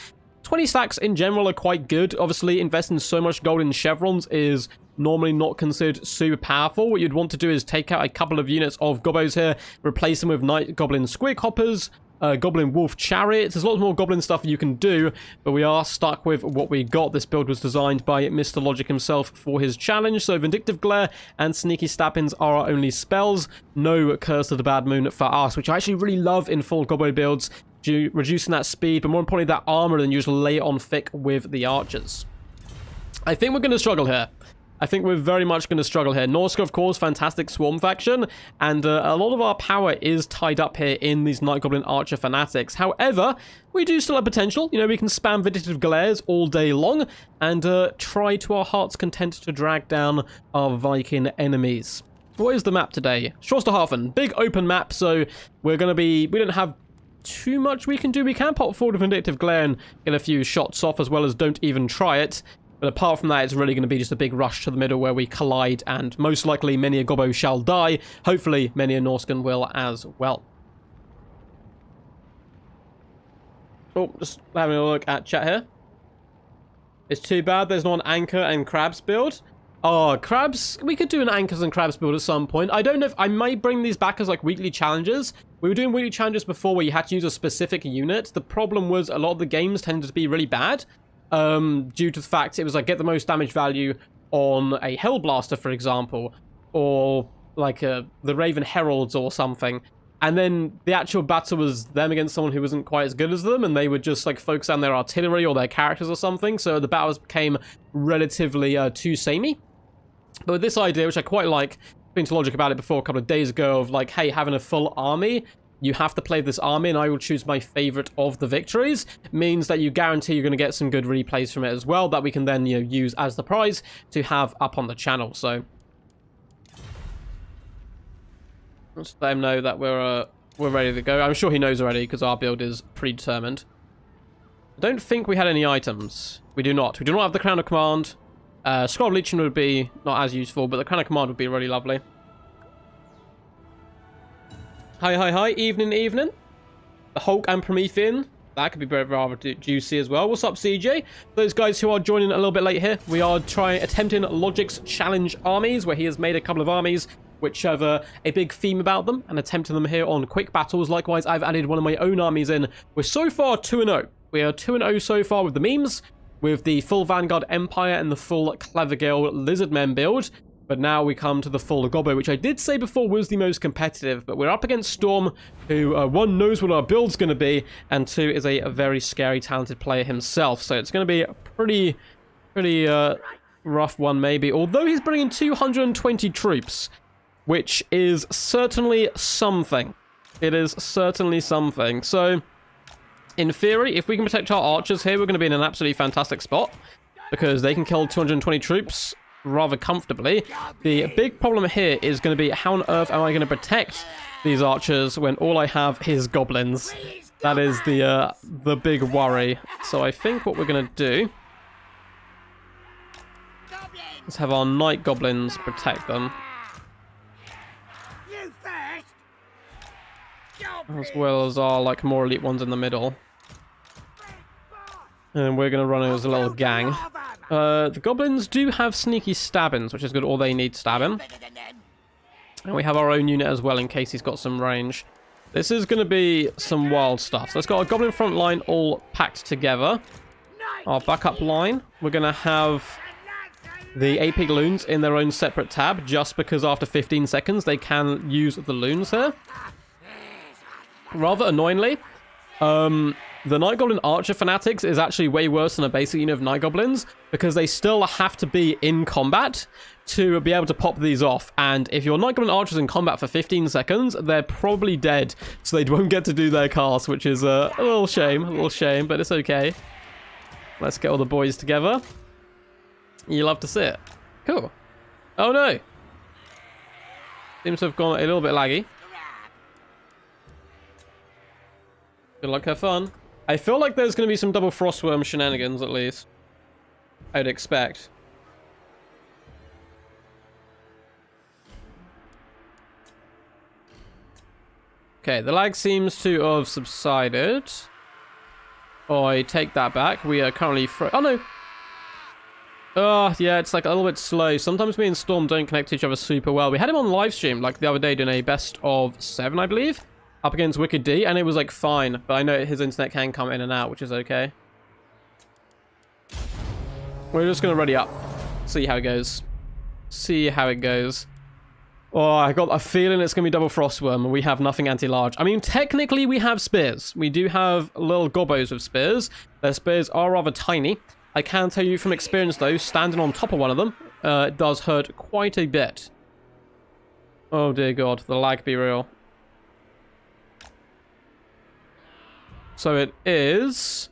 20 stacks in general are quite good. Obviously, investing so much gold in chevrons is normally not considered super powerful. What you'd want to do is take out a couple of units of gobbos here, replace them with Night Goblin Squig Hoppers, Goblin Wolf Chariots. There's lots more Goblin stuff you can do, but we are stuck with what we got. This build was designed by Mr. Logic himself for his challenge, so Vindictive Glare and Sneaky Stabbings are our only spells. No Curse of the Bad Moon for us, which I actually really love in full gobbo builds, reducing that speed, but more importantly that armor, and you just lay it on thick with the archers. I think we're going to struggle here. I think we're very much going to struggle here. Norska, of course, fantastic swarm faction, and a lot of our power is tied up here in these Night Goblin Archer Fanatics. However, we do still have potential. You know, we can spam Vindictive Glares all day long and try to our heart's content to drag down our Viking enemies. What is the map today? Schlosterhafen. Big open map, so we're going to be... We don't have too much we can do. We can pop forward a Vindictive Glare and get a few shots off, as well as don't even try it. But apart from that, it's really going to be just a big rush to the middle where we collide, and most likely many a gobbo shall die. Hopefully many a Norscan will as well. Oh, just having a look at chat here. It's too bad there's not an Anchor and Crabs build. Oh, Crabs, we could do an Anchors and Crabs build at some point. I don't know if I might bring these back as like weekly challenges. We were doing weekly challenges before where you had to use a specific unit. The problem was a lot of the games tended to be really bad. Due to the fact it was like get the most damage value on a Hellblaster, for example, or like the Raven Heralds or something, and then the actual battle was them against someone who wasn't quite as good as them, and they would just like focus on their artillery or their characters or something, so the battles became relatively too samey. But with this idea, which I quite like, been to Logic about it before a couple of days ago, of like, hey, having a full army, you have to play this army, and I will choose my favorite of the victories, means that you guarantee you're going to get some good replays from it as well, that we can then, you know, use as the prize to have up on the channel. So let's let him know that we're ready to go. I'm sure he knows already, because our build is predetermined. I don't think we had any items. We do not. We do not have the Crown of Command. Scroll of Legion would be not as useful, but the Crown of Command would be really lovely. Hi, evening. The Hulk and Promethean, that could be rather juicy as well. What's up, CJ? Those guys who are joining a little bit late here, we are attempting Logic's challenge armies, where he has made a couple of armies which have a big theme about them, and attempting them here on quick battles. Likewise, I've added one of my own armies in. We're so far 2-0. We are 2-0 so far with the memes, with the full Vanguard Empire and the full Clevergale Lizardmen build. But now we come to the full Gobbo, which I did say before was the most competitive. But we're up against Storm, who, one, knows what our build's going to be, and two, is a very scary, talented player himself. So it's going to be a pretty rough one, maybe. Although he's bringing 220 troops, which is certainly something. It is certainly something. So, in theory, if we can protect our archers here, we're going to be in an absolutely fantastic spot, because they can kill 220 troops rather comfortably. The big problem here is going to be, how on earth am I going to protect these archers when all I have is goblins? That is the big worry. So I think what we're going to do is have our night goblins protect them, as well as our more elite ones in the middle. And we're going to run as a little gang. The goblins do have sneaky stabbings, which is good. All they need stabbing. And we have our own unit as well in case he's got some range. This is going to be some wild stuff. So let's got our goblin front line all packed together. Our backup line, we're going to have the AP loons in their own separate tab, just because after 15 seconds they can use the loons here. Rather annoyingly, the Night Goblin Archer Fanatics is actually way worse than a basic unit of Night Goblins, because they still have to be in combat to be able to pop these off. And if your Night Goblin Archer's in combat for 15 seconds, they're probably dead, so they won't get to do their cast, which is a little shame, but it's okay. Let's get all the boys together. You love to see it. Cool. Oh no! Seems to have gone a little bit laggy. Good luck, have fun. I feel like there's going to be some double frostworm shenanigans, at least. I'd expect. Okay, the lag seems to have subsided. Oh, I take that back. We are currently... Oh, no. Oh, yeah, it's like a little bit slow. Sometimes me and Storm don't connect to each other super well. We had him on Livestream, like the other day, doing a best of 7, I believe, up against Wicked D, and it was like fine, but I know his internet can come in and out, which is okay. We're just gonna ready up, see how it goes. Oh, I got a feeling it's gonna be double frostworm, and we have nothing anti-large. I mean, technically we have spears. We do have little gobbos with spears. Their spears are rather tiny. I can tell you from experience, though, standing on top of one of them, it does hurt quite a bit. Oh dear God, the lag be real. So it is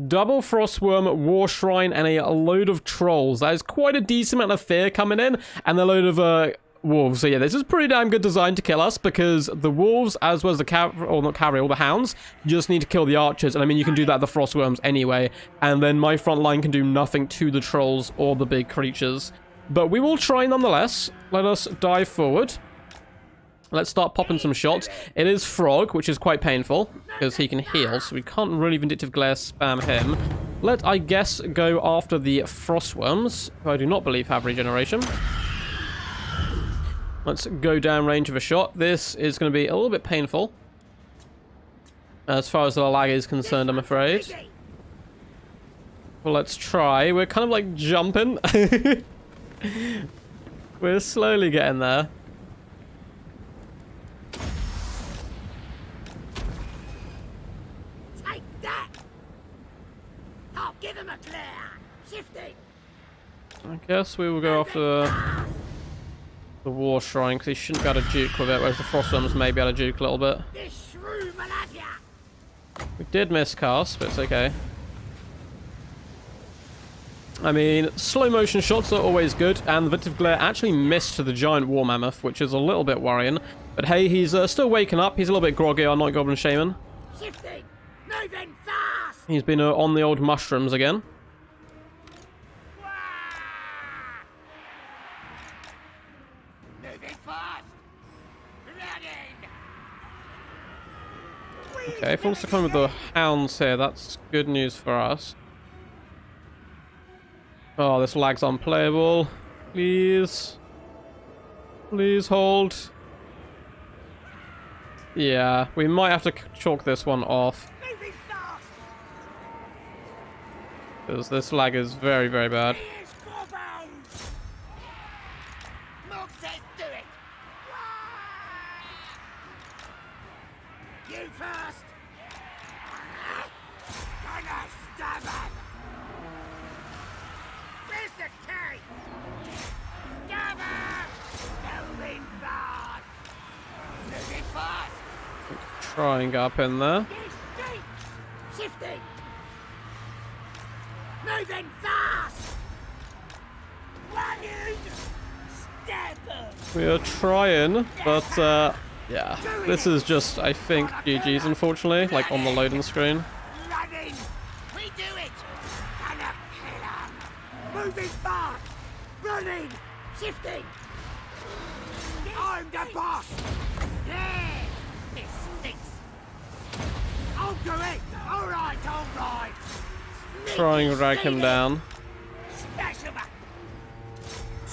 double frostworm, war shrine, and a load of trolls. That is quite a decent amount of fear coming in, and a load of wolves. So yeah, this is pretty damn good design to kill us, because the wolves, as well as the all the hounds, just need to kill the archers. And I mean, you can do that at the frostworms anyway, and then my front line can do nothing to the trolls or the big creatures. But we will try nonetheless. Let us dive forward. Let's start popping some shots. It is Frog, which is quite painful, because he can heal, so we can't really Vindictive Glare spam him. Let, I guess, go after the Frostworms, who I do not believe have regeneration. Let's go down range of a shot. This is going to be a little bit painful, as far as the lag is concerned, I'm afraid. Well, let's try. We're kind of like jumping. We're slowly getting there. Give him a clear. Shifting. I guess we will go after the war shrine, because he shouldn't be able to juke with it, whereas the frostworms may be able to juke a little bit. We did miscast, but it's okay. I mean, slow motion shots are always good, and the Vindictive Glare actually missed to the giant war mammoth, which is a little bit worrying. But hey, he's still waking up. He's a little bit groggy, our Night Goblin Shaman. Shifting. Moving fast. He's been on the old mushrooms again. Moving fast. Running. Okay, if he wants to come with the hounds here, that's good news for us. Oh, this lag's unplayable. Please. Please hold. Yeah, we might have to chalk this one off. Because this lag is very, very bad. You first. Gonna stab him. Where's the key? Stab him. Moving fast. Moving fast. Trying up in there. Shifting. Moving fast. Running. Stab him. We are trying, but yeah, this is just, I think, GG's, unfortunately, like on the loading screen. Running. We do it. Gonna kill him. Moving fast. Running. Shifting. I'm the boss. Yeah. This stinks. I'll do it. All right. All right. Trying to drag him down. Smash him up.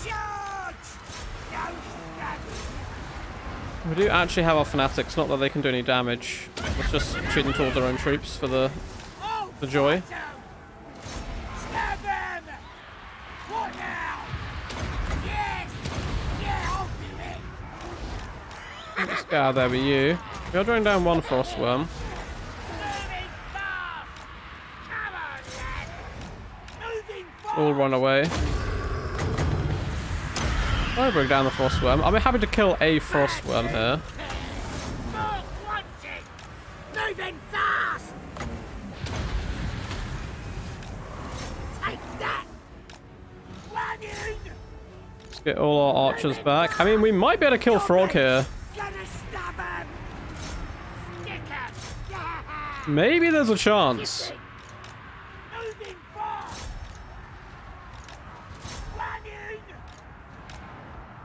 Charge. No stabbing. We do actually have our fanatics, not that they can do any damage. Let's just shoot them towards their own troops for the joy. Stab him! What now? Yes! Yeah, I'll do it! Let's get out there with you. We are drawing down one frostworm. Moving fast! Come on, lad! Moving fast! All run away. I bring down the frostworm. I'm happy to kill a frostworm here. More wanted! Moving fast! Take that! Running! Let's get all our archers back. I mean, we might be able to kill Frog here. Gonna stab him! Stick him! Yeah! Maybe there's a chance. Moving fast! Running!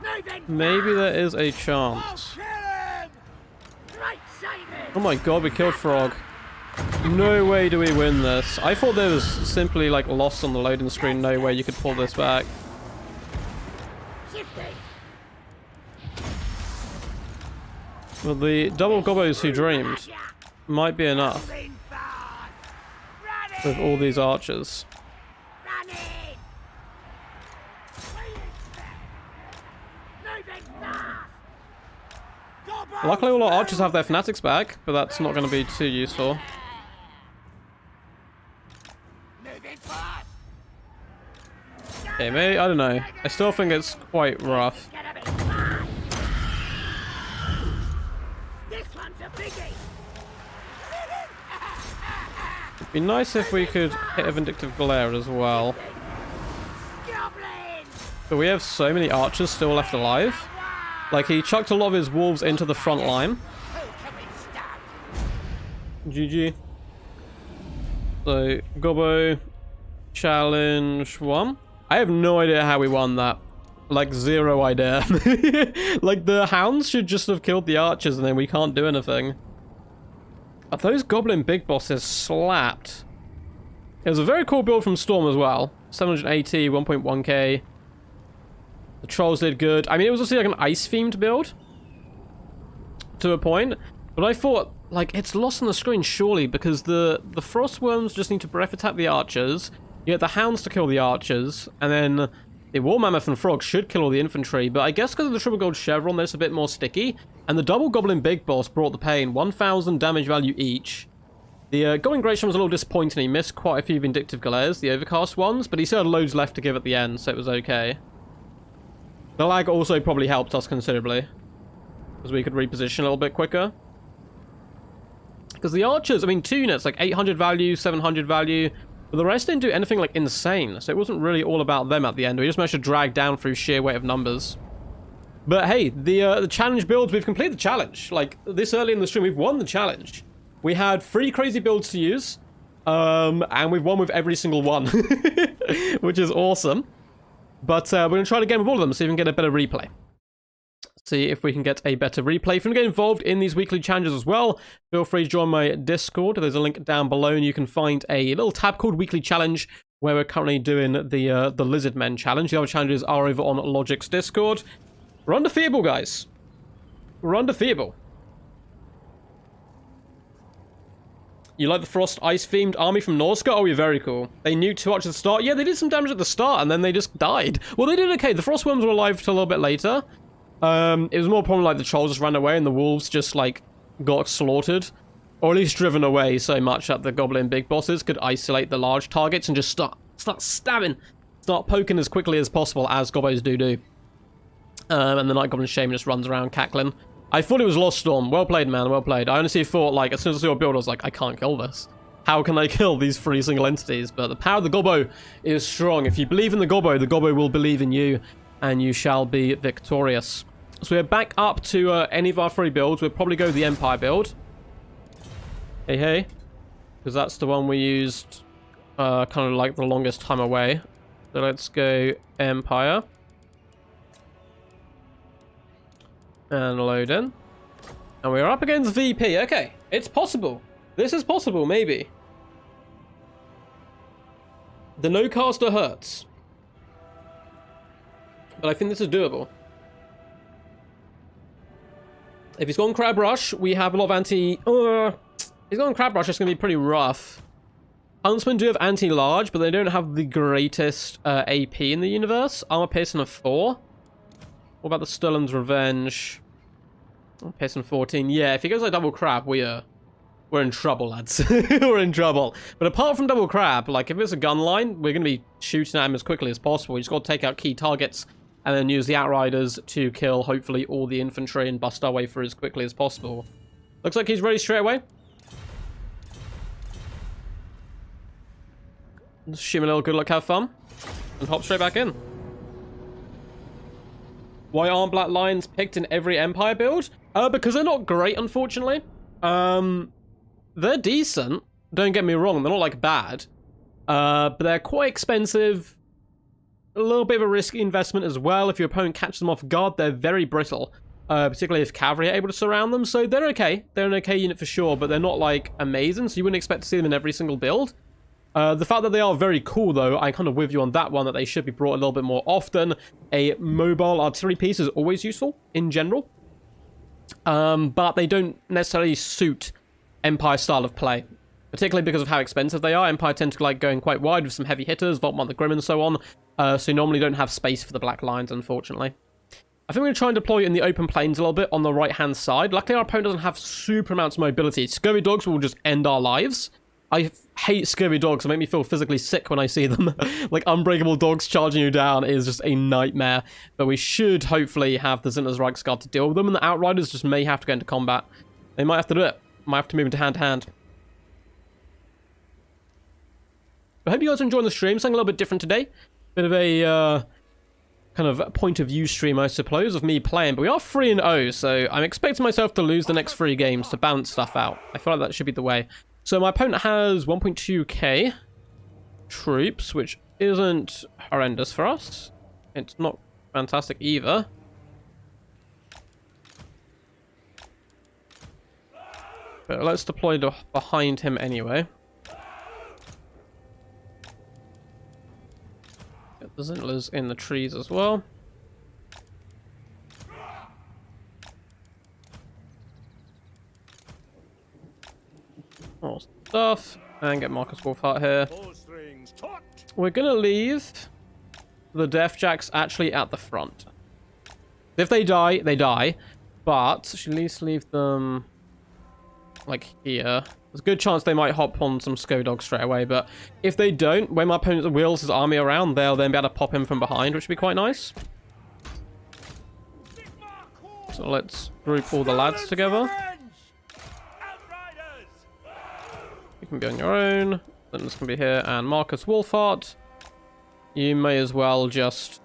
Moving Maybe there is a I'll chance. kill him! Great saving! Oh my god, we killed Frog. No way do we win this. I thought there was simply like lost on the loading screen. No way you could pull this back. Shifting! Well, the double gobos who dreamed might be enough Moving fast! Running! with all these archers. Running! Moving fast! Gobbo! Luckily all our archers have their fanatics back, but that's not going to be too useful. Moving fast! Okay, maybe, I don't know. I still think it's quite rough. Gonna be fun! This one's a biggie! It'd be nice if we could hit a Vindictive Glare as well. Goblins! But we have so many archers still left alive. Like, he chucked a lot of his wolves into the front line. Who can we stab? GG. So, Gobbo, challenge 1. I have no idea how we won that. Like, zero idea. Like, the hounds should just have killed the archers and then we can't do anything. But those goblin big bosses slapped. It was a very cool build from Storm as well. 780, 1.1k. The trolls did good. I mean, it was also like an ice-themed build. To a point. But I thought, like, it's lost on the screen, surely, because the frostworms just need to breath attack the archers. You get the hounds to kill the archers. And then the war mammoth and frog should kill all the infantry. But I guess because of the triple gold chevron, it's a bit more sticky. And the double goblin big boss brought the pain. 1,000 damage value each. The Goblin Great was a little disappointing. He missed quite a few Vindictive Glares, the overcast ones. But he still had loads left to give at the end, so it was okay. The lag also probably helped us considerably, because we could reposition a little bit quicker. Because the archers, I mean, 2 units, like 800 value, 700 value, but the rest didn't do anything like insane, so it wasn't really all about them at the end. We just managed to drag down through sheer weight of numbers. But hey, the challenge builds, we've completed the challenge. Like, this early in the stream, we've won the challenge. We had 3 crazy builds to use, and we've won with every single one, which is awesome. But we're going to try it again with all of them, so we can get a better replay. See if we can get a better replay. If you want to get involved in these weekly challenges as well, feel free to join my Discord. There's a link down below, and you can find a little tab called Weekly Challenge, where we're currently doing the Lizardmen challenge. The other challenges are over on Logic's Discord. We're undefeatable, guys. We're undefeatable. You like the Frost Ice-themed army from Norska? Oh, you're very cool. They knew too much at the start. Yeah, they did some damage at the start, and then they just died. Well, they did okay. The Frostworms were alive till a little bit later. It was more probably like the Trolls just ran away, and the Wolves just, like, got slaughtered. Or at least driven away so much that the Goblin Big Bosses could isolate the large targets and just start stabbing. Start poking as quickly as possible, as Gobbos do. And the Night Goblin Shaman just runs around cackling. I thought it was Lost Storm. Well played, man. Well played. I honestly thought, like, as soon as I saw your build, I was like, I can't kill this. How can I kill these 3 single entities? But the power of the Gobbo is strong. If you believe in the Gobbo will believe in you, and you shall be victorious. So we're back up to any of our 3 builds. We'll probably go the Empire build. Hey. Because that's the one we used kind of like the longest time away. So let's go Empire. And load in. And we're up against VP. Okay, it's possible. This is possible, maybe. The no-caster hurts. But I think this is doable. If he's gone Crab Rush, we have a lot of anti... if he's gone Crab Rush, it's going to be pretty rough. Huntsmen do have anti-large, but they don't have the greatest AP in the universe. Armor Piercing of 4. What about the Sturlam's Revenge? Piercing 14. Yeah, if he goes like double crab, we're in trouble, lads. We're in trouble. But apart from double crab, like if it's a gun line, we're going to be shooting at him as quickly as possible. You just got to take out key targets and then use the Outriders to kill, hopefully, all the infantry and bust our way through as quickly as possible. Looks like he's ready straight away. Just shimmy a little good luck, have fun, and hop straight back in. Why aren't Black Lions picked in every Empire build? Because they're not great, unfortunately. They're decent. Don't get me wrong. They're not, like, bad. But they're quite expensive. A little bit of a risky investment as well. If your opponent catches them off guard, they're very brittle. Particularly if cavalry are able to surround them. So they're okay. They're an okay unit for sure, but they're not, like, amazing. So you wouldn't expect to see them in every single build. The fact that they are very cool, though, I kind of with you on that one, that they should be brought a little bit more often. A mobile artillery piece is always useful, in general. But they don't necessarily suit Empire style of play. Particularly because of how expensive they are. Empire tend to like going quite wide with some heavy hitters, Voltmont the Grim and so on. So you normally don't have space for the Black Lions, unfortunately. I think we're going to try and deploy it in the open plains a little bit on the right-hand side. Luckily, our opponent doesn't have super amounts of mobility. Scurvy dogs will just end our lives. I hate scurvy dogs. They make me feel physically sick when I see them. Like, unbreakable dogs charging you down is just a nightmare. But we should hopefully have the Zinter's Reichsguard to deal with them. And the Outriders just may have to go into combat. They might have to do it. Might have to move into hand-to-hand. I hope you guys are enjoying the stream. Something a little bit different today. Bit of a kind of point of view stream, I suppose, of me playing. But we are 3-0, so I'm expecting myself to lose the next 3 games to balance stuff out. I feel like that should be the way. So my opponent has 1.2k troops, which isn't horrendous for us. It's not fantastic either. But let's deploy behind him anyway. Get the Zintlers in the trees as well. More stuff. And get Marcus Wolfheart here. We're going to leave the Deathjacks actually at the front. If they die, they die. But should at least leave them like here. There's a good chance they might hop on some Skodog straight away. But if they don't, when my opponent wheels his army around, they'll then be able to pop him from behind, which would be quite nice. So let's group all the lads together. You can be on your own. Then this can be here. And Marcus Wolfheart, you may as well just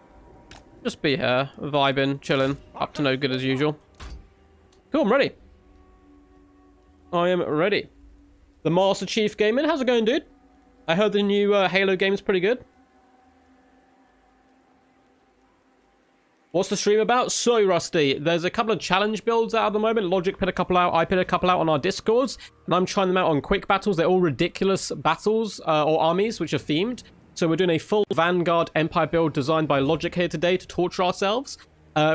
be here, vibing, chilling, up to no good as usual. Cool, I'm ready. I am ready. The Master Chief Gaming, how's it going, dude? I heard the new Halo game is pretty good. What's the stream about? So, Rusty, there's a couple of challenge builds out at the moment. Logic put a couple out, I put a couple out on our Discords, and I'm trying them out on quick battles. They're all ridiculous battles, or armies, which are themed. So we're doing a full Vanguard Empire build designed by Logic here today to torture ourselves.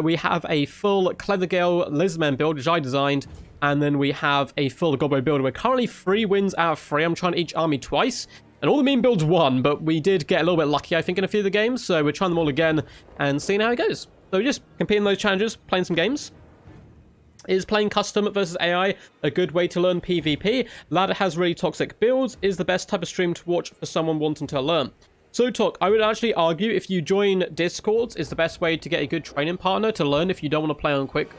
We have a full Clever Gale Lizardmen build, which I designed. And then we have a full Gobbo build. We're currently 3 wins out of 3. I'm trying each army twice. And all the meme builds won, but we did get a little bit lucky, I think, in a few of the games. So we're trying them all again and seeing how it goes. So we're just competing those challenges, playing some games. Is playing custom versus AI a good way to learn PvP? Ladder has really toxic builds. Is the best type of stream to watch for someone wanting to learn? So, Talk, I would actually argue if you join Discords is the best way to get a good training partner to learn if you don't want to play on quick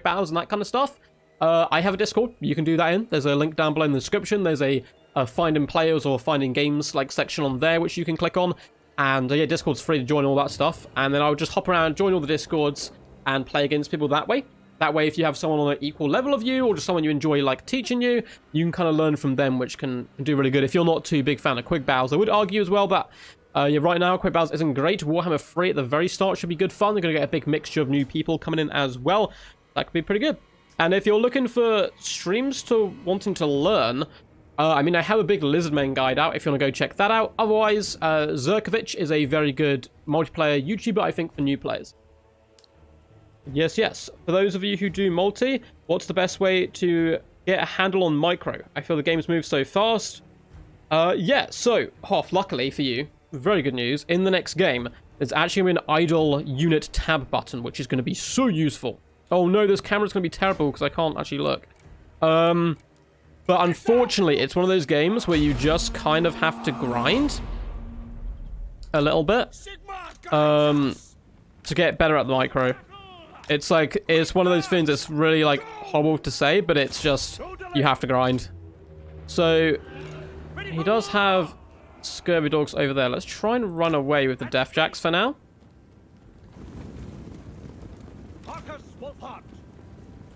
battles and that kind of stuff. I have a Discord. You can do that in. There's a link down below in the description. There's a finding players or finding games like section on there which you can click on. And yeah, Discord's free to join all that stuff. And then I would just hop around, join all the Discords, and play against people that way. That way, if you have someone on an equal level of you, or just someone you enjoy like teaching you, you can kind of learn from them, which can do really good. If you're not too big fan of quick battles, I would argue as well that yeah, right now quick battles isn't great. Warhammer 3 at the very start should be good fun. They're going to get a big mixture of new people coming in as well. That could be pretty good. And if you're looking for streams to wanting to learn, I mean, I have a big Lizardmen guide out if you want to go check that out. Otherwise, Zerkovich is a very good multiplayer YouTuber, I think, for new players. Yes. For those of you who do multi, what's the best way to get a handle on micro? I feel the games move so fast. Yeah, so, Hoff, luckily for you, very good news, in the next game, there's actually going to be an idle unit tab button, which is going to be so useful. Oh no, this camera's going to be terrible because I can't actually look. But unfortunately, it's one of those games where you just kind of have to grind a little bit to get better at the micro. It's like, it's one of those things that's really like horrible to say, but it's just, you have to grind. So, he does have scurvy dogs over there. Let's try and run away with the Death Jacks for now.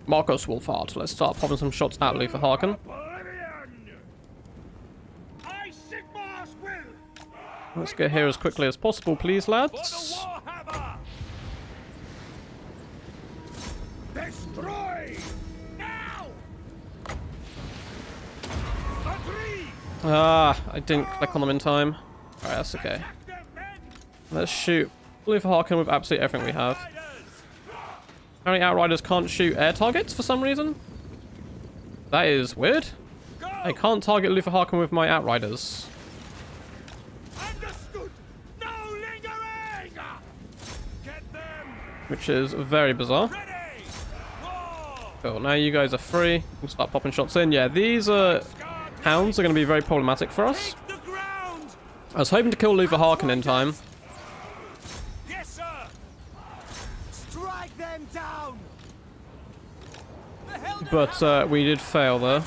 Marcus Wolfhard. Let's start popping some shots at Luther Harkin. Let's get here as quickly as possible, please, lads. I didn't click on them in time. Alright, that's okay. Let's shoot Luther Harkin with absolutely everything we have. Apparently Outriders can't shoot air targets for some reason. That is weird. I can't target Luther Harkin with my Outriders. Which is very bizarre. Cool, now you guys are free. We'll start popping shots in. Yeah, these hounds are going to be very problematic for us. I was hoping to kill Luther Harkin in time. Yes, sir. Strike them down. But we did fail there.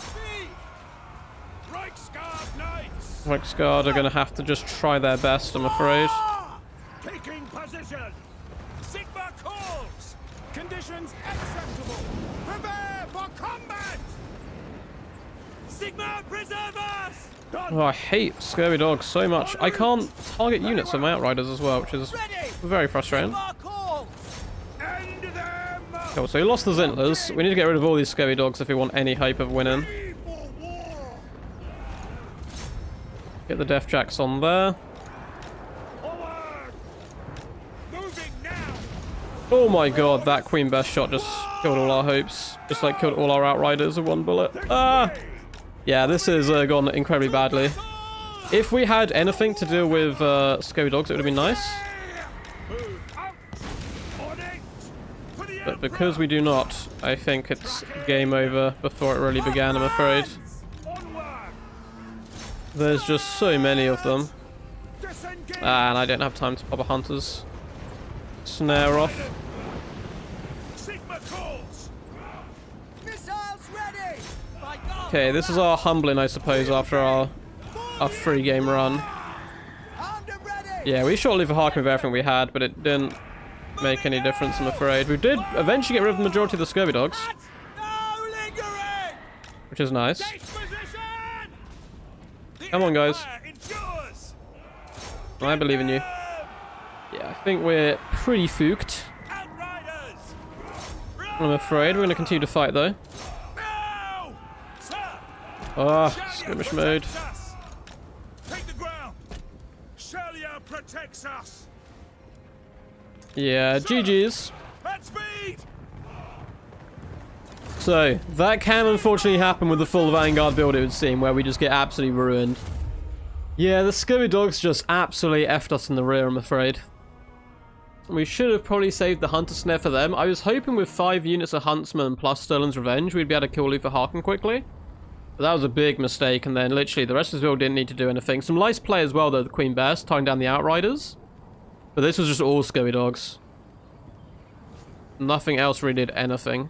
Reichsguard are going to have to just try their best, I'm afraid. Taking position. Sigma calls. Conditions acceptable. Prepare for combat. Sigma preserve us. Oh, I hate scurvy dogs so much. I can't target units with my Outriders as well, which is very frustrating. Cool, so we lost the Zintlers. We need to get rid of all these scurvy dogs if we want any hope of winning. Get the Death Jacks on there. Oh my god, that Queen Best shot just killed all our hopes. Just like killed all our Outriders with one bullet. Ah! Yeah, this has gone incredibly badly. If we had anything to do with scurvy dogs, it would have been nice. But because we do not, I think it's game over before it really began, I'm afraid. There's just so many of them. And I don't have time to pop a Hunter's snare off. Okay, this is our humbling, I suppose, after our 3-game run. Yeah, we shot Luther Harkin with everything we had, but it didn't make any difference, I'm afraid. We did eventually get rid of the majority of the scurvy dogs, which is nice. Come on, guys. I believe in you. Yeah, I think we're pretty fooked. I'm afraid. We're going to continue to fight, though. Ah, skirmish mode. Yeah, GG's. So, that can unfortunately happen with the full Vanguard build, it would seem, where we just get absolutely ruined. Yeah, the Scurvy Dogs just absolutely effed us in the rear, I'm afraid. We should have probably saved the Hunter Snare for them. I was hoping with 5 units of Huntsman plus Sterling's Revenge, we'd be able to kill Luther Harkin quickly. But that was a big mistake, and then literally the rest of the build didn't need to do anything. Some nice play as well, though, the Queen Bears, tying down the Outriders. But this was just all Scurvy Dogs. Nothing else really did anything.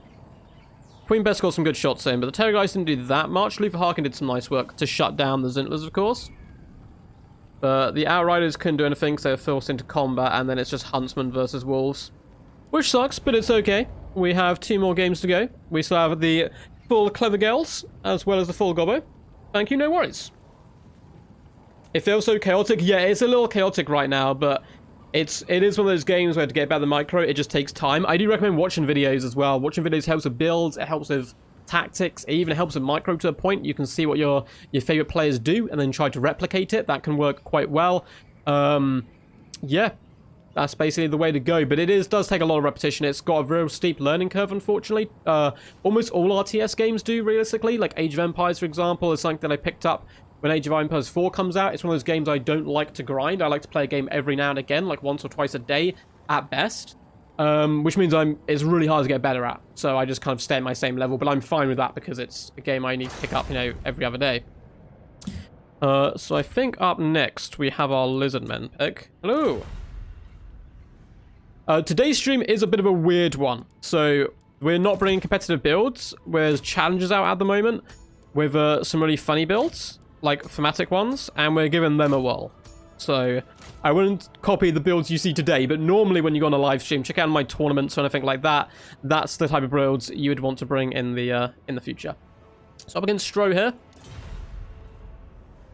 Queen Bears got some good shots in, but the Terror guys didn't do that much. Luther Harkin did some nice work to shut down the Zintlers, of course. But the Outriders couldn't do anything, so they were forced into combat, and then it's just Huntsmen versus Wolves. Which sucks, but it's okay. We have 2 more games to go. We still have the full Clever Girls, as well as the full Gobbo. Thank you, no worries. It feels so chaotic. Yeah, it's a little chaotic right now, but it is one of those games where to get better than micro, it just takes time. I do recommend watching videos as well. Watching videos helps with builds, it helps with tactics, it even helps with micro to a point. You can see what your favorite players do and then try to replicate it. That can work quite well. Yeah, that's basically the way to go, but does take a lot of repetition. It's got a real steep learning curve, unfortunately. Almost all RTS games do, realistically. Like Age of Empires, for example, is something that I picked up when Age of Empires 4 comes out. It's one of those games I don't like to grind. I like to play a game every now and again, like once or twice a day at best. Which means it's really hard to get better at. So I just kind of stay at my same level, but I'm fine with that because it's a game I need to pick up, every other day. So I think up next we have our Lizardmen pick. Hello! Today's stream is a bit of a weird one. So we're not bringing competitive builds. There's challenges out at the moment with some really funny builds, like thematic ones, and we're giving them a whirl. So I wouldn't copy the builds you see today, but normally when you go on a live stream, check out my tournaments or anything like that. That's the type of builds you would want to bring in the future. So up against Stro here.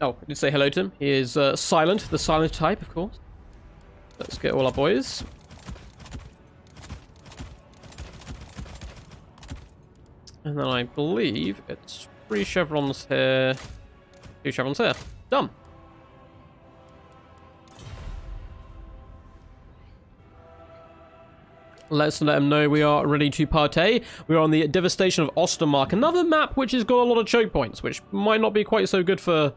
Oh, I did say hello to him. He is silent, the silent type, of course. Let's get all our boys. And then I believe it's 3 chevrons here, 2 chevrons here. Done. Let's let them know we are ready to partay. We're on the Devastation of Ostermark, another map which has got a lot of choke points, which might not be quite so good for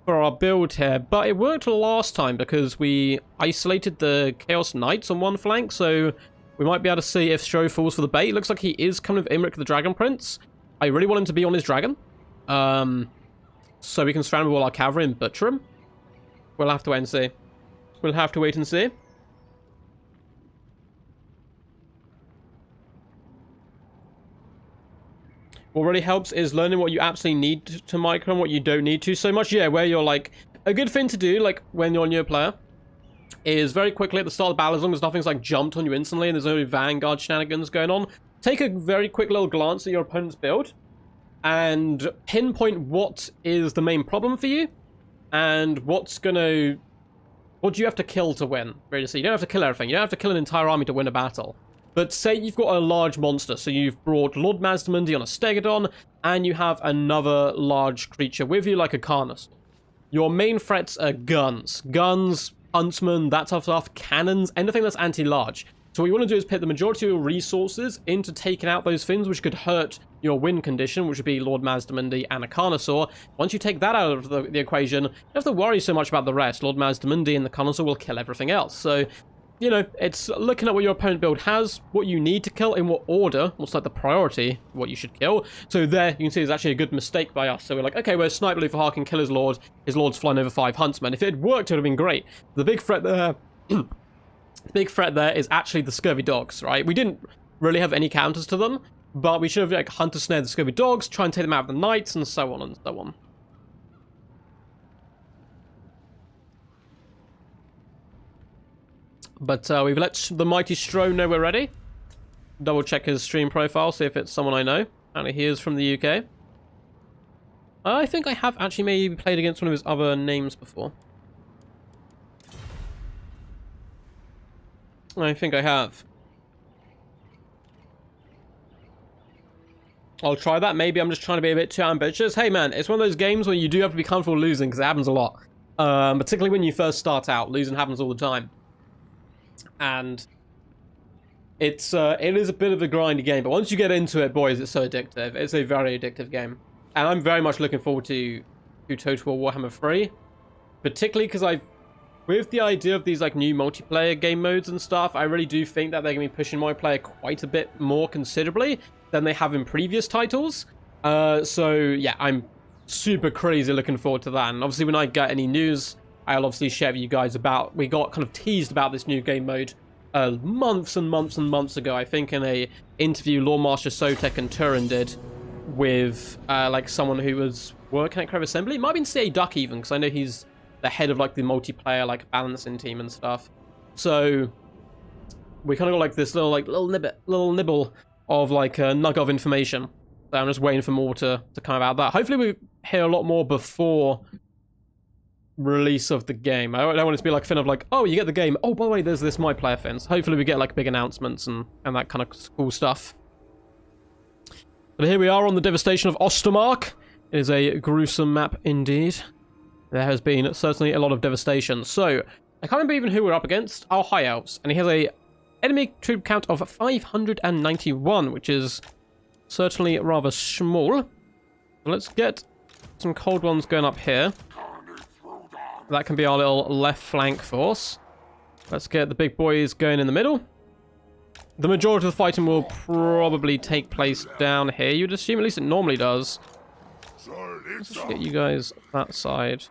our build here, but it worked last time because we isolated the Chaos Knights on one flank, so we might be able to see if Stro falls for the bait. It looks like he is kind of Imric the Dragon Prince. I really want him to be on his dragon, so we can surround with all our cavalry and butcher him. We'll have to wait and see. We'll have to wait and see. What really helps is learning what you absolutely need to micro and what you don't need to so much. Yeah, where you're like, a good thing to do, like when you're a new player, is very quickly at the start of the battle, as long as nothing's like jumped on you instantly and there's no Vanguard shenanigans going on, take a very quick little glance at your opponent's build and pinpoint what is the main problem for you and what do you have to kill to win, really. So you don't have to kill everything. You don't have to kill an entire army to win a battle. But say you've got a large monster, so you've brought Lord Mazdamundi on a Stegodon, and you have another large creature with you, like a Carnus. Your main threats are guns. Guns, huntsmen, that type of stuff, cannons, anything that's anti-large. So what you want to do is put the majority of your resources into taking out those things which could hurt your win condition, which would be Lord Mazdamundi and a Carnosaur. Once you take that out of the equation, you don't have to worry so much about the rest. Lord Mazdamundi and the Carnosaur will kill everything else. So, it's looking at what your opponent build has, what you need to kill, in what order, what's like the priority, what you should kill. So there, you can see there's actually a good mistake by us. So we're like, okay, we're sniper Luther Harkin, kill his lord's flying over 5 huntsmen. If it had worked, it would have been great. The big threat there... the big threat there is actually the Scurvy Dogs, right? We didn't really have any counters to them, but we should have like hunter snared the Scurvy Dogs, try and take them out of the Knights, and so on and so on. But we've let the mighty Stro know we're ready. Double check his stream profile, see if it's someone I know. Apparently he is from the UK. I think I have actually maybe played against one of his other names before. I think I have. I'll try that. Maybe I'm just trying to be a bit too ambitious. Hey man, it's one of those games where you do have to be comfortable losing, because it happens a lot. Particularly when you first start out. Losing happens all the time. And it is a bit of a grindy game, but once you get into it, boys, it's so addictive. It's a very addictive game, and I'm very much looking forward to Total War Warhammer 3, particularly because with the idea of these like new multiplayer game modes and stuff, I really do think that they're going to be pushing multiplayer quite a bit more considerably than they have in previous titles. So yeah, I'm super crazy looking forward to that. And obviously when I get any news, I'll obviously share with you guys about, we got kind of teased about this new game mode months and months and months ago, I think in a interview Lawmaster Sotek and Turin did with like someone who was working at Crev Assembly. It might have been CA Duck even, because I know he's the head of like the multiplayer like balancing team and stuff. So we kind of got like this little nibble of like a nugget of information. So I'm just waiting for more to come about that. Hopefully we hear a lot more before release of the game. I don't want it to be like a thing of like, oh, you get the game, oh, by the way, there's this My Player thing. So hopefully we get like big announcements and that kind of cool stuff. But here we are on the devastation of Ostermark. It is a gruesome map indeed. There has been certainly a lot of devastation. So I can't remember even who we're up against. Oh, High Elves, and he has a enemy troop count of 591, which is certainly rather small. So let's get some cold ones going up here. That can be our little left flank force. Let's get the big boys going in the middle. The majority of the fighting will probably take place down here, you'd assume. At least it normally does. Let's just get you guys that side.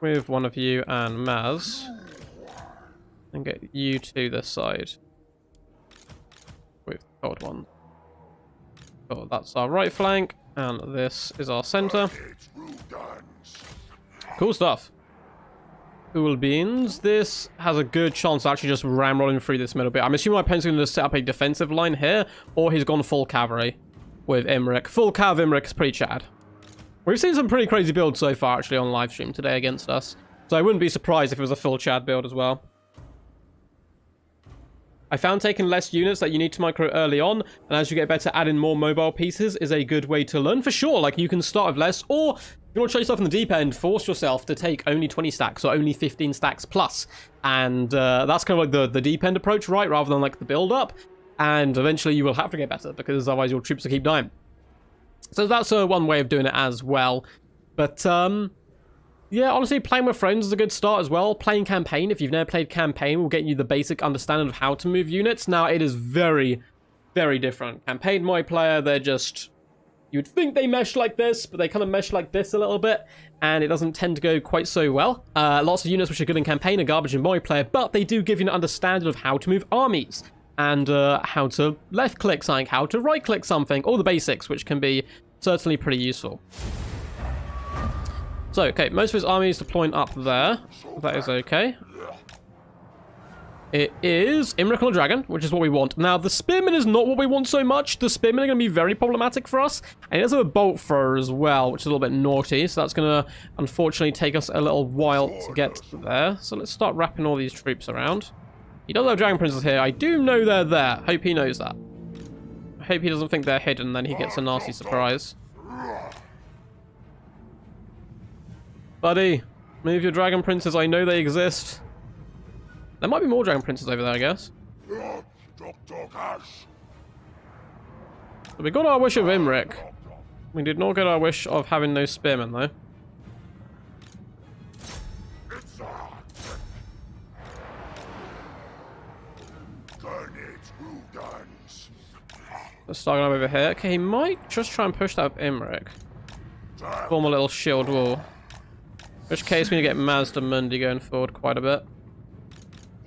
With one of you and Maz. And get you to this side. With the cold one. Oh, that's our right flank. And this is our center. Cool stuff. Cool beans. This has a good chance of actually just ramrolling through this middle bit. I'm assuming my opponent's going to set up a defensive line here, or he's gone full cavalry with Imric. Full cav Imric is pretty chad. We've seen some pretty crazy builds so far actually on live stream today against us, so I wouldn't be surprised if it was a full chad build as well. I found taking less units that you need to micro early on, and as you get better, adding more mobile pieces is a good way to learn for sure. Like, you can start with less, or if you want to show yourself in the deep end, force yourself to take only 20 stacks or only 15 stacks plus. And that's kind of like the deep end approach, right? Rather than like the build up. And eventually you will have to get better, because otherwise your troops will keep dying. So that's one way of doing it as well. But yeah, honestly, playing with friends is a good start as well. Playing campaign, if you've never played campaign, will get you the basic understanding of how to move units. Now, it is very, very different. Campaign multiplayer, they're just... You'd think they mesh like this, but they kind of mesh like this a little bit, and it doesn't tend to go quite so well. Lots of units which are good in campaign are garbage in multiplayer, but they do give you an understanding of how to move armies, and how to left-click something, how to right-click something, all the basics, which can be certainly pretty useful. So, okay, most of his army is deploying up there. That is okay. It is Imric on a dragon, which is what we want. Now, the spearmen is not what we want so much. The spearmen are going to be very problematic for us. And he does have a bolt thrower as well, which is a little bit naughty. So that's going to, unfortunately, take us a little while to get there. So let's start wrapping all these troops around. He does have dragon princes here. I do know they're there. Hope he knows that. I hope he doesn't think they're hidden, then he gets a nasty surprise. Buddy, move your dragon princes. I know they exist. There might be more dragon princes over there, I guess. So we got our wish of Imric. We did not get our wish of having no spearmen, though. Let's start going over here. Okay, he might just try and push that up Imric. Form a little shield wall. In which case, we need to get Mazda Mundi going forward quite a bit.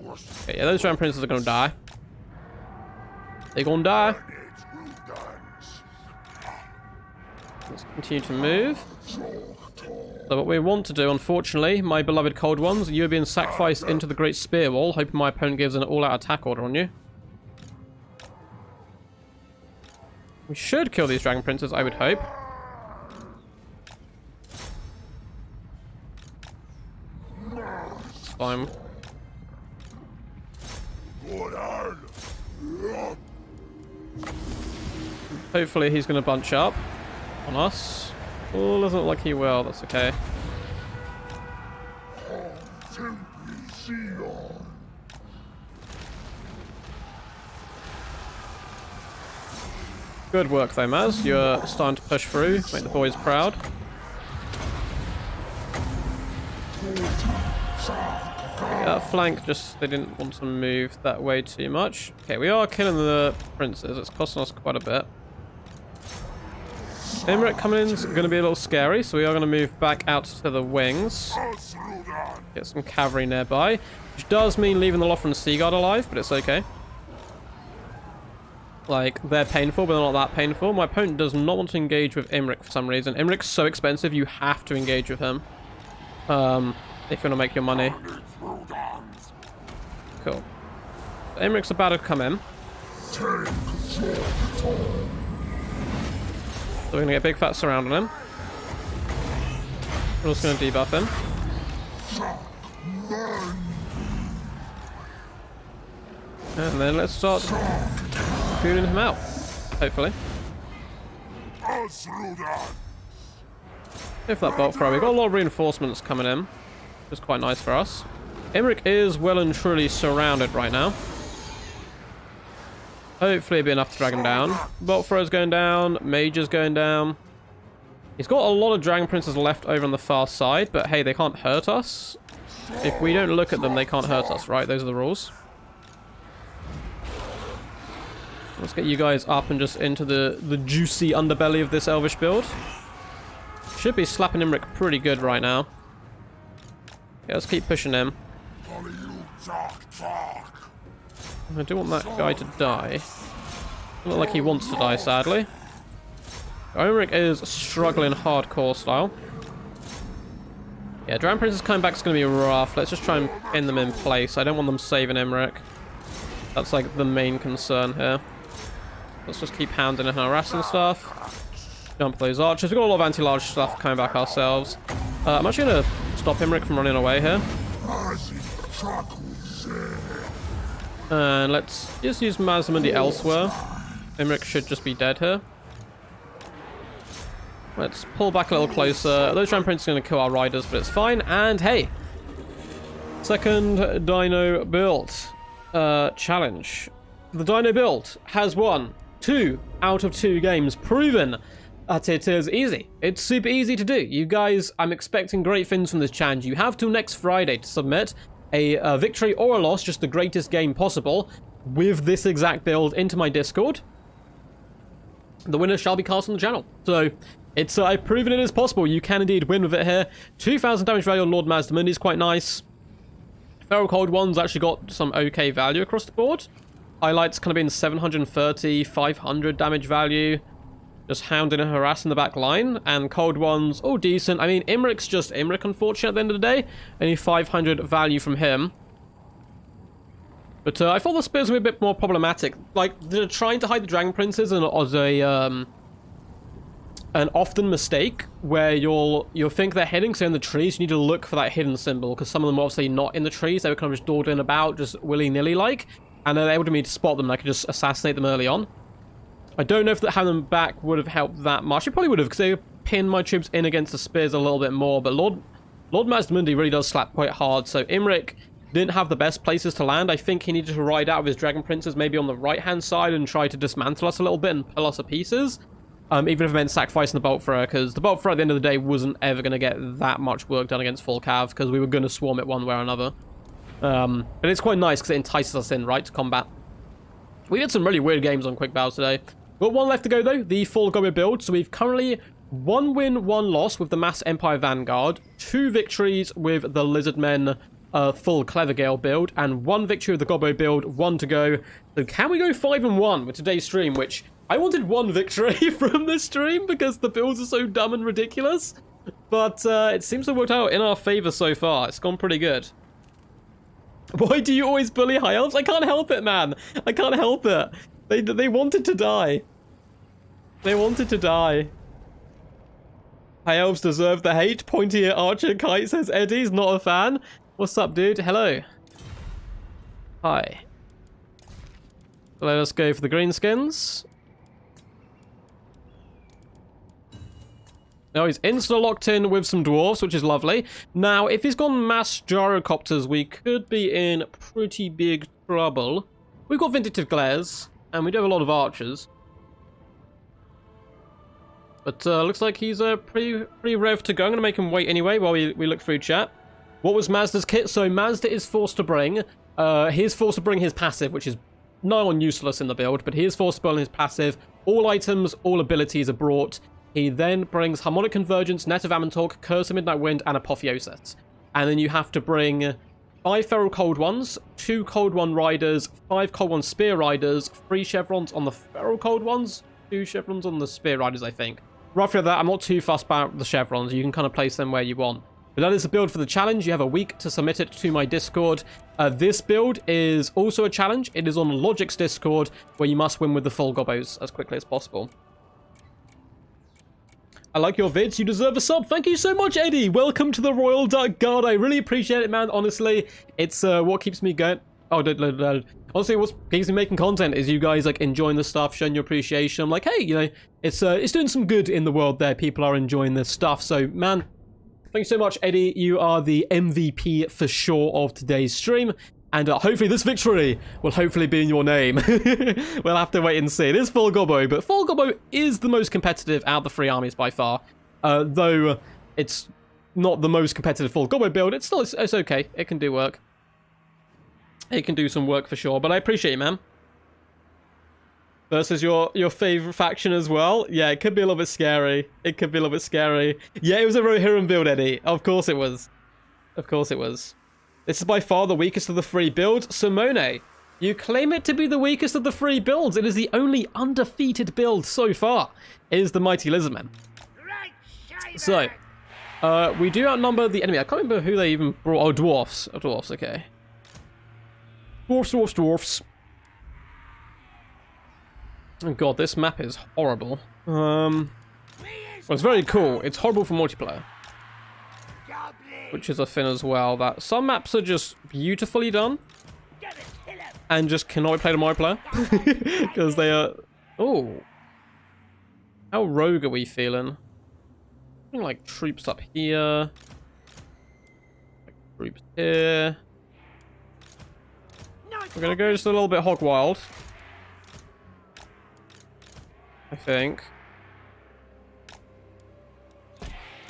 Okay, yeah, those dragon princes are gonna die. They're gonna die. Let's continue to move. So what we want to do, unfortunately, my beloved cold ones, you're being sacrificed into the Great Spear Wall, hoping my opponent gives an all-out attack order on you. We should kill these dragon princes, I would hope. It's fine. Hopefully he's going to bunch up on us. Oh, doesn't look like he will. That's okay. Good work though, Maz. You're starting to push through. Make the boys proud. Yeah, flank, just they didn't want to move that way too much. Okay, we are killing the princes. It's costing us quite a bit. Imric coming in is going to be a little scary, so we are going to move back out to the wings. Get some cavalry nearby, which does mean leaving the Lothran Sea Guard alive, but it's okay. Like, they're painful, but they're not that painful. My opponent does not want to engage with Imric for some reason. Imric's so expensive, you have to engage with him. If you want to make your money. Cool. So Imric's about to come in. So we're going to get a big fat surround on him. We're also going to debuff him. And then let's start cooling him out, hopefully. If that bolt throw, we've got a lot of reinforcements coming in, which is quite nice for us. Imric is well and truly surrounded right now. Hopefully it'll be enough to drag him down. Bolt throw's going down, Mage is going down. He's got a lot of Dragon Princes left over on the far side, but hey, they can't hurt us. If we don't look at them, they can't hurt us, right? Those are the rules. Let's get you guys up and just into the juicy underbelly of this Elvish build. Should be slapping Imric pretty good right now. Yeah, let's keep pushing him. I do want that guy to die. Doesn't look like he wants to die, sadly. Imric is struggling hardcore style. Yeah, Dragon Prince is coming back is going to be rough. Let's just try and pin them in place. I don't want them saving Imric. That's like the main concern here. Let's just keep hounding and harassing stuff. Jump those archers. We've got a lot of anti-large stuff coming back ourselves. I'm actually going to stop Imric from running away here. And let's just use Mazdamundi elsewhere. Imric should just be dead here. Let's pull back a little closer. Those Dragon Princes are going to kill our riders, but it's fine. And hey, second Dino build challenge. The Dino build has won 2 out of 2 games, proven that it is easy. It's super easy to do. You guys, I'm expecting great things from this challenge. You have till next Friday to submit a victory or a loss, just the greatest game possible, with this exact build into my Discord. The winner shall be cast on the channel. So it's I've proven it is possible. You can indeed win with it here. 2,000 damage value on Lord Mazdamundi is quite nice. Feral Cold One's actually got some okay value across the board. Highlights kind of been 730, 500 damage value. Just hounding and harassing the back line. And Cold One's all decent. I mean, Imric's just Imric, unfortunately, at the end of the day. Only 500 value from him. But I thought the spears were a bit more problematic. Like, they're trying to hide the Dragon Princes as an often mistake where you'll think they're hidden, so in the trees you need to look for that hidden symbol, because some of them are obviously not in the trees. They were kind of just dawdling about, just willy-nilly like, and they're able to me to spot them and I could just assassinate them early on. I don't know if having them back would have helped that much. It probably would have, because they pinned my troops in against the spears a little bit more, but Lord Mazdamundi really does slap quite hard, so Imric didn't have the best places to land. I think he needed to ride out with his Dragon Princes maybe on the right-hand side and try to dismantle us a little bit and pull us to pieces. Even if it meant sacrificing the Bolt Thrower, because the Bolt Thrower at the end of the day wasn't ever going to get that much work done against full cav, because we were going to swarm it one way or another. But it's quite nice because it entices us in, right, to combat. We did some really weird games on Quick Battles today. Got one left to go, though, the full Gobo build. So we've currently 1 win, 1 loss with the Mass Empire Vanguard, 2 victories with the Lizardmen full Clever Gale build, and 1 victory with the Gobo build, 1 to go. So can we go 5-1 with today's stream, which I wanted 1 victory from this stream because the builds are so dumb and ridiculous. But it seems to have worked out in our favor so far. It's gone pretty good. Why do you always bully High Elves? I can't help it, man. I can't help it. They wanted to die. They wanted to die. High Elves deserve the hate. Pointy at Archer Kite says Eddie's not a fan. What's up, dude? Hello. Hi. Let us go for the Greenskins. Now he's insta-locked in with some dwarves, which is lovely. Now, if he's gone mass gyrocopters, we could be in pretty big trouble. We've got Vindictive Glares, and we do have a lot of archers. But looks like he's pretty rev to go. I'm going to make him wait anyway while we look through chat. What was Mazda's kit? So Mazda is forced to bring... he is forced to bring his passive, which is nigh on useless in the build, but he is forced to bring his passive. All items, all abilities are brought. He then brings Harmonic Convergence, Net of Amantalk, Curse of Midnight Wind, and Apotheosis. And then you have to bring 5 Feral Cold Ones, 2 Cold One Riders, 5 Cold One Spear Riders, 3 Chevrons on the Feral Cold Ones, 2 Chevrons on the Spear Riders, I think. Roughly that. I'm not too fussed about the Chevrons. You can kind of place them where you want. But that is the build for the challenge. You have a week to submit it to my Discord. This build is also a challenge. It is on Logic's Discord, where you must win with the full gobbos as quickly as possible. I like your vids. You deserve a sub. Thank you so much, Eddie. Welcome to the Royal Duck Guard. I really appreciate it, man. Honestly, it's what keeps me going. Oh, honestly, what keeps me making content is you guys like enjoying the stuff, showing your appreciation. I'm like, hey, you know, it's doing some good in the world there. People are enjoying this stuff. So, man, thank you so much, Eddie. You are the MVP for sure of today's stream. And hopefully this victory will hopefully be in your name. We'll have to wait and see. It is full gobbo, but full gobbo is the most competitive out of the 3 armies by far. Though it's not the most competitive full gobbo build, it's okay. It can do work. It can do some work for sure, but I appreciate it, man. Versus your favorite faction as well. Yeah, it could be a little bit scary. It could be a little bit scary. Yeah, it was a Rohirrim build, Eddie. Of course it was. Of course it was. This is by far the weakest of the 3 builds. Simone, you claim it to be the weakest of the 3 builds. It is the only undefeated build so far. It is the Mighty Lizardmen. So, we do outnumber the enemy. I can't remember who they even brought. Oh, dwarfs. Oh, dwarfs, okay. Dwarfs. Oh god, this map is horrible. Well, it's very cool. It's horrible for multiplayer. Which is a thing as well, that some maps are just beautifully done and just cannot be played on my player because they are... Oh, how rogue are we feeling? Like troops up here, like troops here. We're gonna go just a little bit hog wild, I think,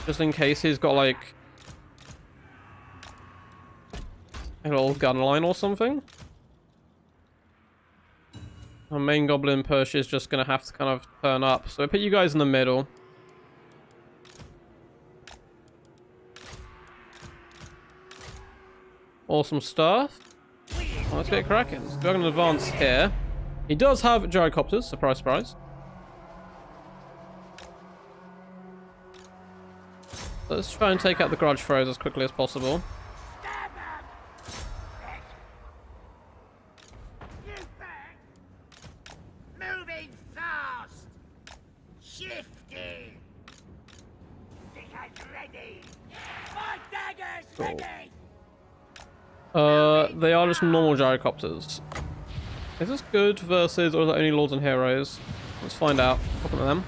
just in case he's got like a little gun line or something. Our main goblin push is just going to have to kind of turn up. So I put you guys in the middle. Awesome stuff. Well, let's get cracking. So we're going to advance here. He does have gyrocopters, surprise, surprise. Let's try and take out the grudge throws as quickly as possible. They are just normal gyrocopters. Is this good versus, or is it only lords and heroes? Let's find out. Welcome to them.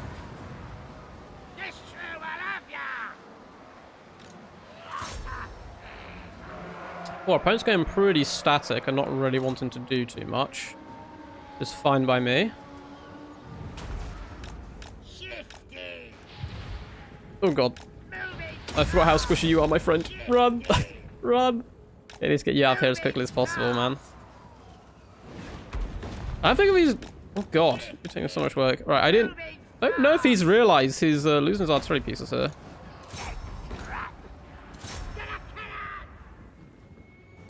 Well, our opponent's getting pretty static and not really wanting to do too much. It's fine by me. Oh god. I forgot how squishy you are, my friend. Run! Run! It needs to get you out of here as quickly as possible, man. I think if he's... Oh god, you're taking so much work. Right, I don't know if he's realized he's losing his artillery pieces here.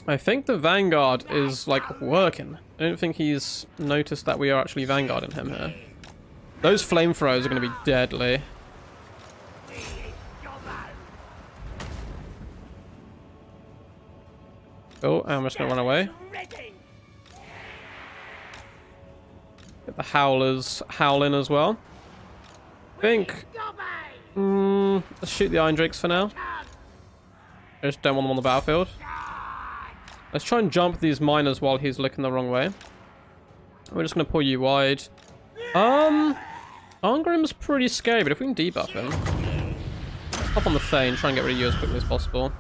I think the Vanguard is, like, working. I don't think he's noticed that we are actually Vanguarding him here. Those flamethrowers are going to be deadly. Oh, I'm just going to run away. Get the Howlers howling as well. I think... let's shoot the Iron Drakes for now. I just don't want them on the battlefield. Let's try and jump these miners while he's looking the wrong way. We're just going to pull you wide. Arngrim's pretty scary, but if we can debuff him... Hop on the Thane, try and get rid of you as quickly as possible.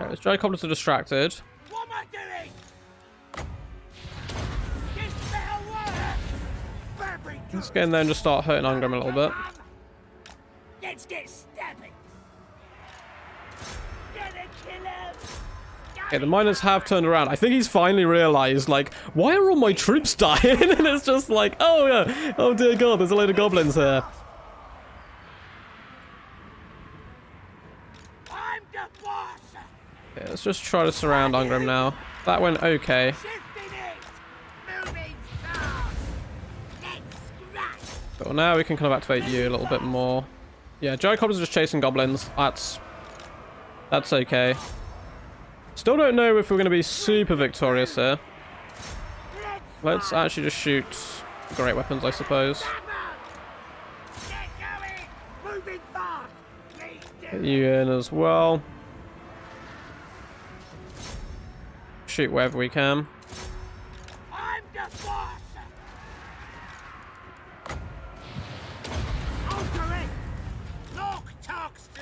Alright, his gyrocopters are distracted. What am I doing? This better work. Very good. Let's get in there and just start hurting Ungram a little bit. Let's get stabbing. Gonna kill him. Okay, the miners have turned around. I think he's finally realized, like, why are all my troops dying? And it's just like, oh yeah, oh dear god, there's a load of goblins here. I'm the boss. Okay, let's just try to surround Ungram now. That went okay. Shifting it. Moving fast. Let's scratch. But now we can kind of activate you a little bit more. Yeah, gyrocopters are just chasing goblins. That's okay. Still don't know if we're going to be super victorious here. Let's actually just shoot great weapons, I suppose. Get going. Moving fast. Get you in as well. Shoot wherever we can. I'm the boss. Alter it. Talk talks to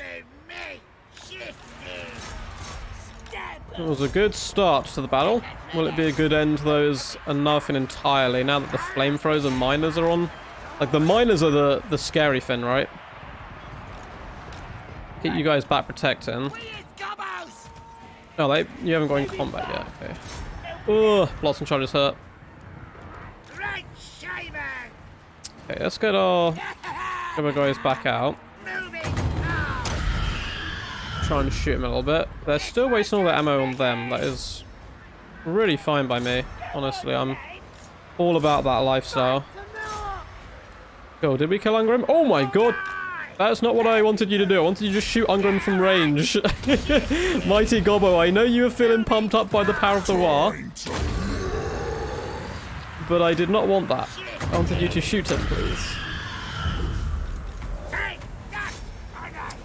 me. Shifting. Stab. It was a good start to the battle. Will it be a good end, though, is nothing entirely. Now that the flamethrowers and miners are on. Like, the miners are the scary thing, right? Keep you guys back protecting. Oh, you haven't got in combat yet. Okay. Ugh, Blossom Charges hurt. Okay, let's get our guys back out. Try and shoot them a little bit. They're still wasting all their ammo on them. That is really fine by me. Honestly, I'm all about that lifestyle. Oh, did we kill Ungram? Oh my god! That's not what I wanted you to do. I wanted you to just shoot Ungram from range. Mighty Gobbo, I know you were feeling pumped up by the power of the War. But I did not want that. I wanted you to shoot him, please.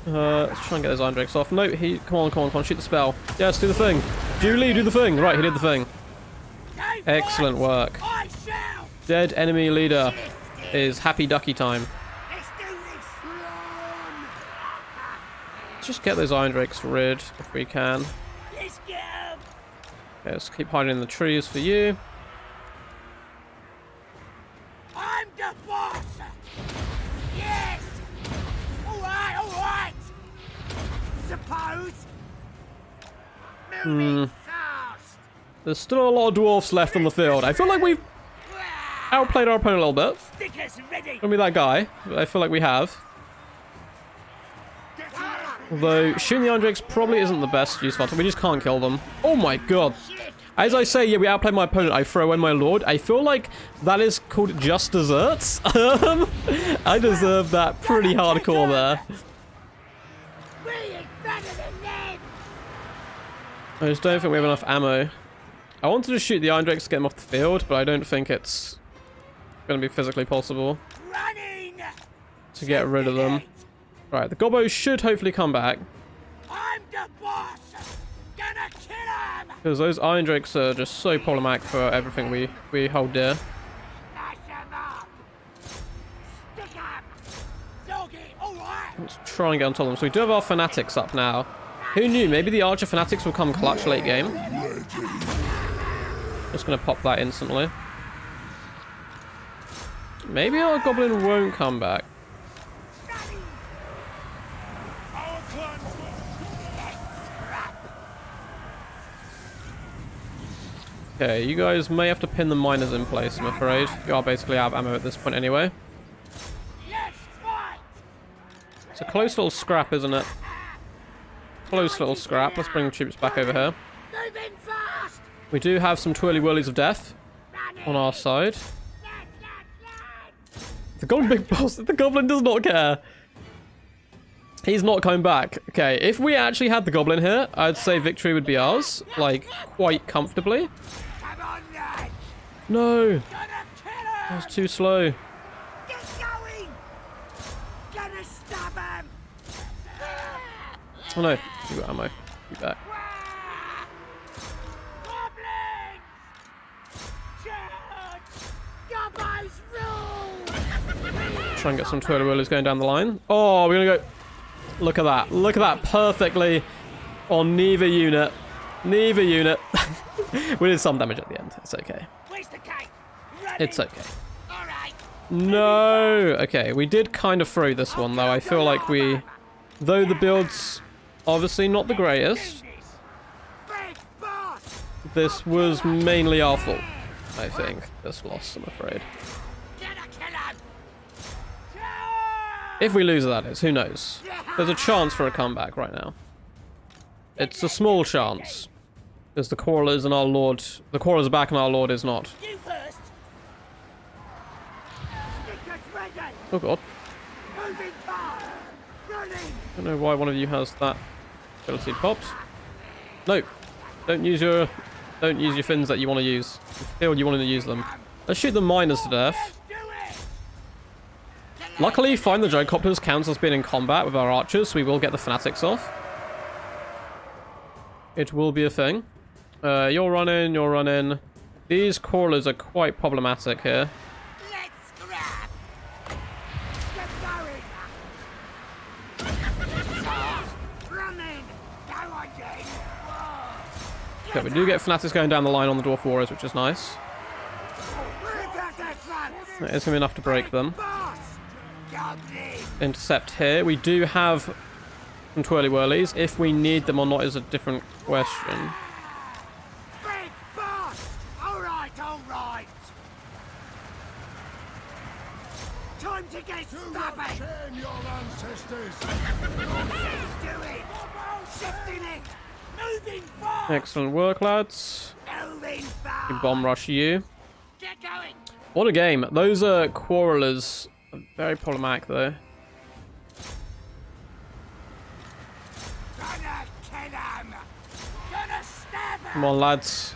Let's try and get those Iron Drakes off. No, come on, shoot the spell. Yes, do the thing. Julie, do the thing. Right, he did the thing. Excellent work. Dead enemy leader is happy ducky time. Let's just get those Iron Drakes rid if we can. Okay, let's keep hiding in the trees for you. I'm the boss. Yes. All right. Suppose. Moving fast. There's still a lot of dwarfs left on the field. I feel like we've outplayed our opponent a little bit. Stickers ready. Don't be that guy, but I feel like we have. Although, shooting the Iron Drakes probably isn't the best use of our time. We just can't kill them. Oh my god. As I say, yeah, we outplayed my opponent. I throw in my lord. I feel like that is called just desserts. I deserve that pretty hardcore there. I just don't think we have enough ammo. I wanted to shoot the Iron Drakes to get them off the field, but I don't think it's going to be physically possible to get rid of them. Right, the Gobbos should hopefully come back. I'm the boss. Gonna kill him. Because those Iron Drakes are just so problematic for everything we hold dear. Smash him up. Stick him. Doggy, all right. Let's try and get on top of them. So we do have our Fanatics up now. Who knew? Maybe the Archer Fanatics will come clutch late game. Just going to pop that instantly. Maybe our Goblin won't come back. Okay, you guys may have to pin the miners in place, I'm afraid. You are basically out of ammo at this point anyway. It's a close little scrap, isn't it? Close little scrap. Let's bring the troops back over here. We do have some twirly-whirlies of death on our side. The Goblin Big Boss, the Goblin does not care. He's not coming back. Okay, if we actually had the Goblin here, I'd say victory would be ours. Like, quite comfortably. No! That was too slow. Oh no, you got ammo. Be back. Try and get some twirly whirlies going down the line. Oh, we're gonna go. Look at that. Look at that perfectly On neither unit. Neither unit. We did some damage at the end. It's okay. Where's the cake? Ready? It's okay. All right. No! Okay, we did kind of throw this one, though. I feel like we... Though the build's obviously not the greatest, Big boss. this was mainly our fault, I think. This loss, I'm afraid. Gonna kill him. If we lose, that is. Who knows? There's a chance for a comeback right now. It's a small chance. Because the Quarrelers and our Lord... The Quarrelers are back and our Lord is not. You first. Stickers ready. Oh god. Moving fast. Running. I don't know why one of you has that ability popped. No. Don't use your fins that you want to use. You feel you want to use them. Let's shoot the miners to death. Do it. Luckily, Find the Gyrocopters counts as being in combat with our archers, so we will get the fanatics off. It will be a thing. You're running. These Quarrelers are quite problematic here. Let's scrap. Get going. Running. Go on, Jane. Okay, we do get fanatics going down the line on the Dwarf Warriors, which is nice. It's going to be enough to break them. Boss. Goblin. Intercept here. We do have some twirly whirlies. If we need them or not is a different question. Big boss. All right. Time to get stubborn. Shame your ancestors. Do it. Shifting it. Moving fast. Excellent work, lads. Moving We fast. bomb rush you. Get going. What a game. Those Quarrelers are very problematic, though. Gonna kill him. Gonna stab him. Come on, lads.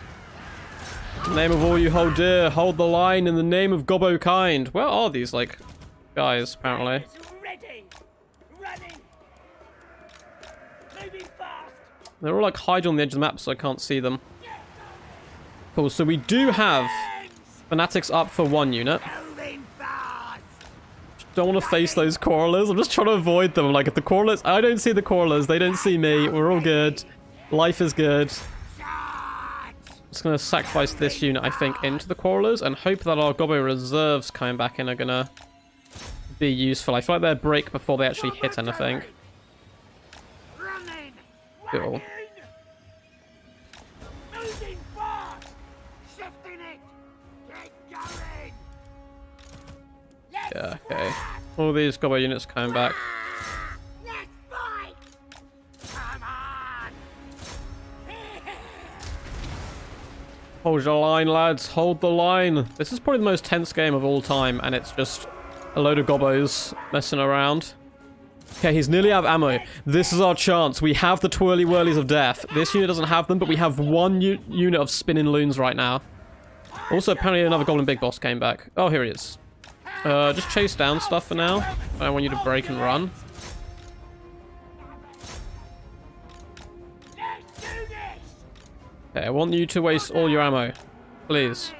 In the name of all you hold dear, hold the line in the name of Gobbo kind. Where are these, like, guys, apparently? Ready. Running. Moving fast. They're all, like, hiding on the edge of the map, so I can't see them. Cool, so we do have fanatics up for one unit. Moving fast. Don't want to face those Quarrelers. I'm just trying to avoid them. Like, if the Quarrelers... I don't see the Quarrelers. They don't see me. We're all good. Life is good. Shot. Just going to sacrifice this unit, I think, into the Quarrelers and hope that our Gobbo reserves coming back in are going to be useful. I feel like they'll break before they actually hit anything. Running. Cool. Running. Moving fast. Shifting it. Get going. Let's Yeah, okay. All these Gobbo units coming back. Let's fight. Come on. Hold your line, lads. Hold the line. This is probably the most tense game of all time, and it's just a load of Gobbos messing around. Okay, he's nearly out of ammo. This is our chance. We have the twirly whirlies of death. This unit doesn't have them, but we have one unit of spinning loons right now. Also, apparently another Goblin Big Boss came back. Oh, here he is. Just chase down stuff for now. I don't want you to break and run. Let's do this. Okay, I want you to waste all your ammo. Please.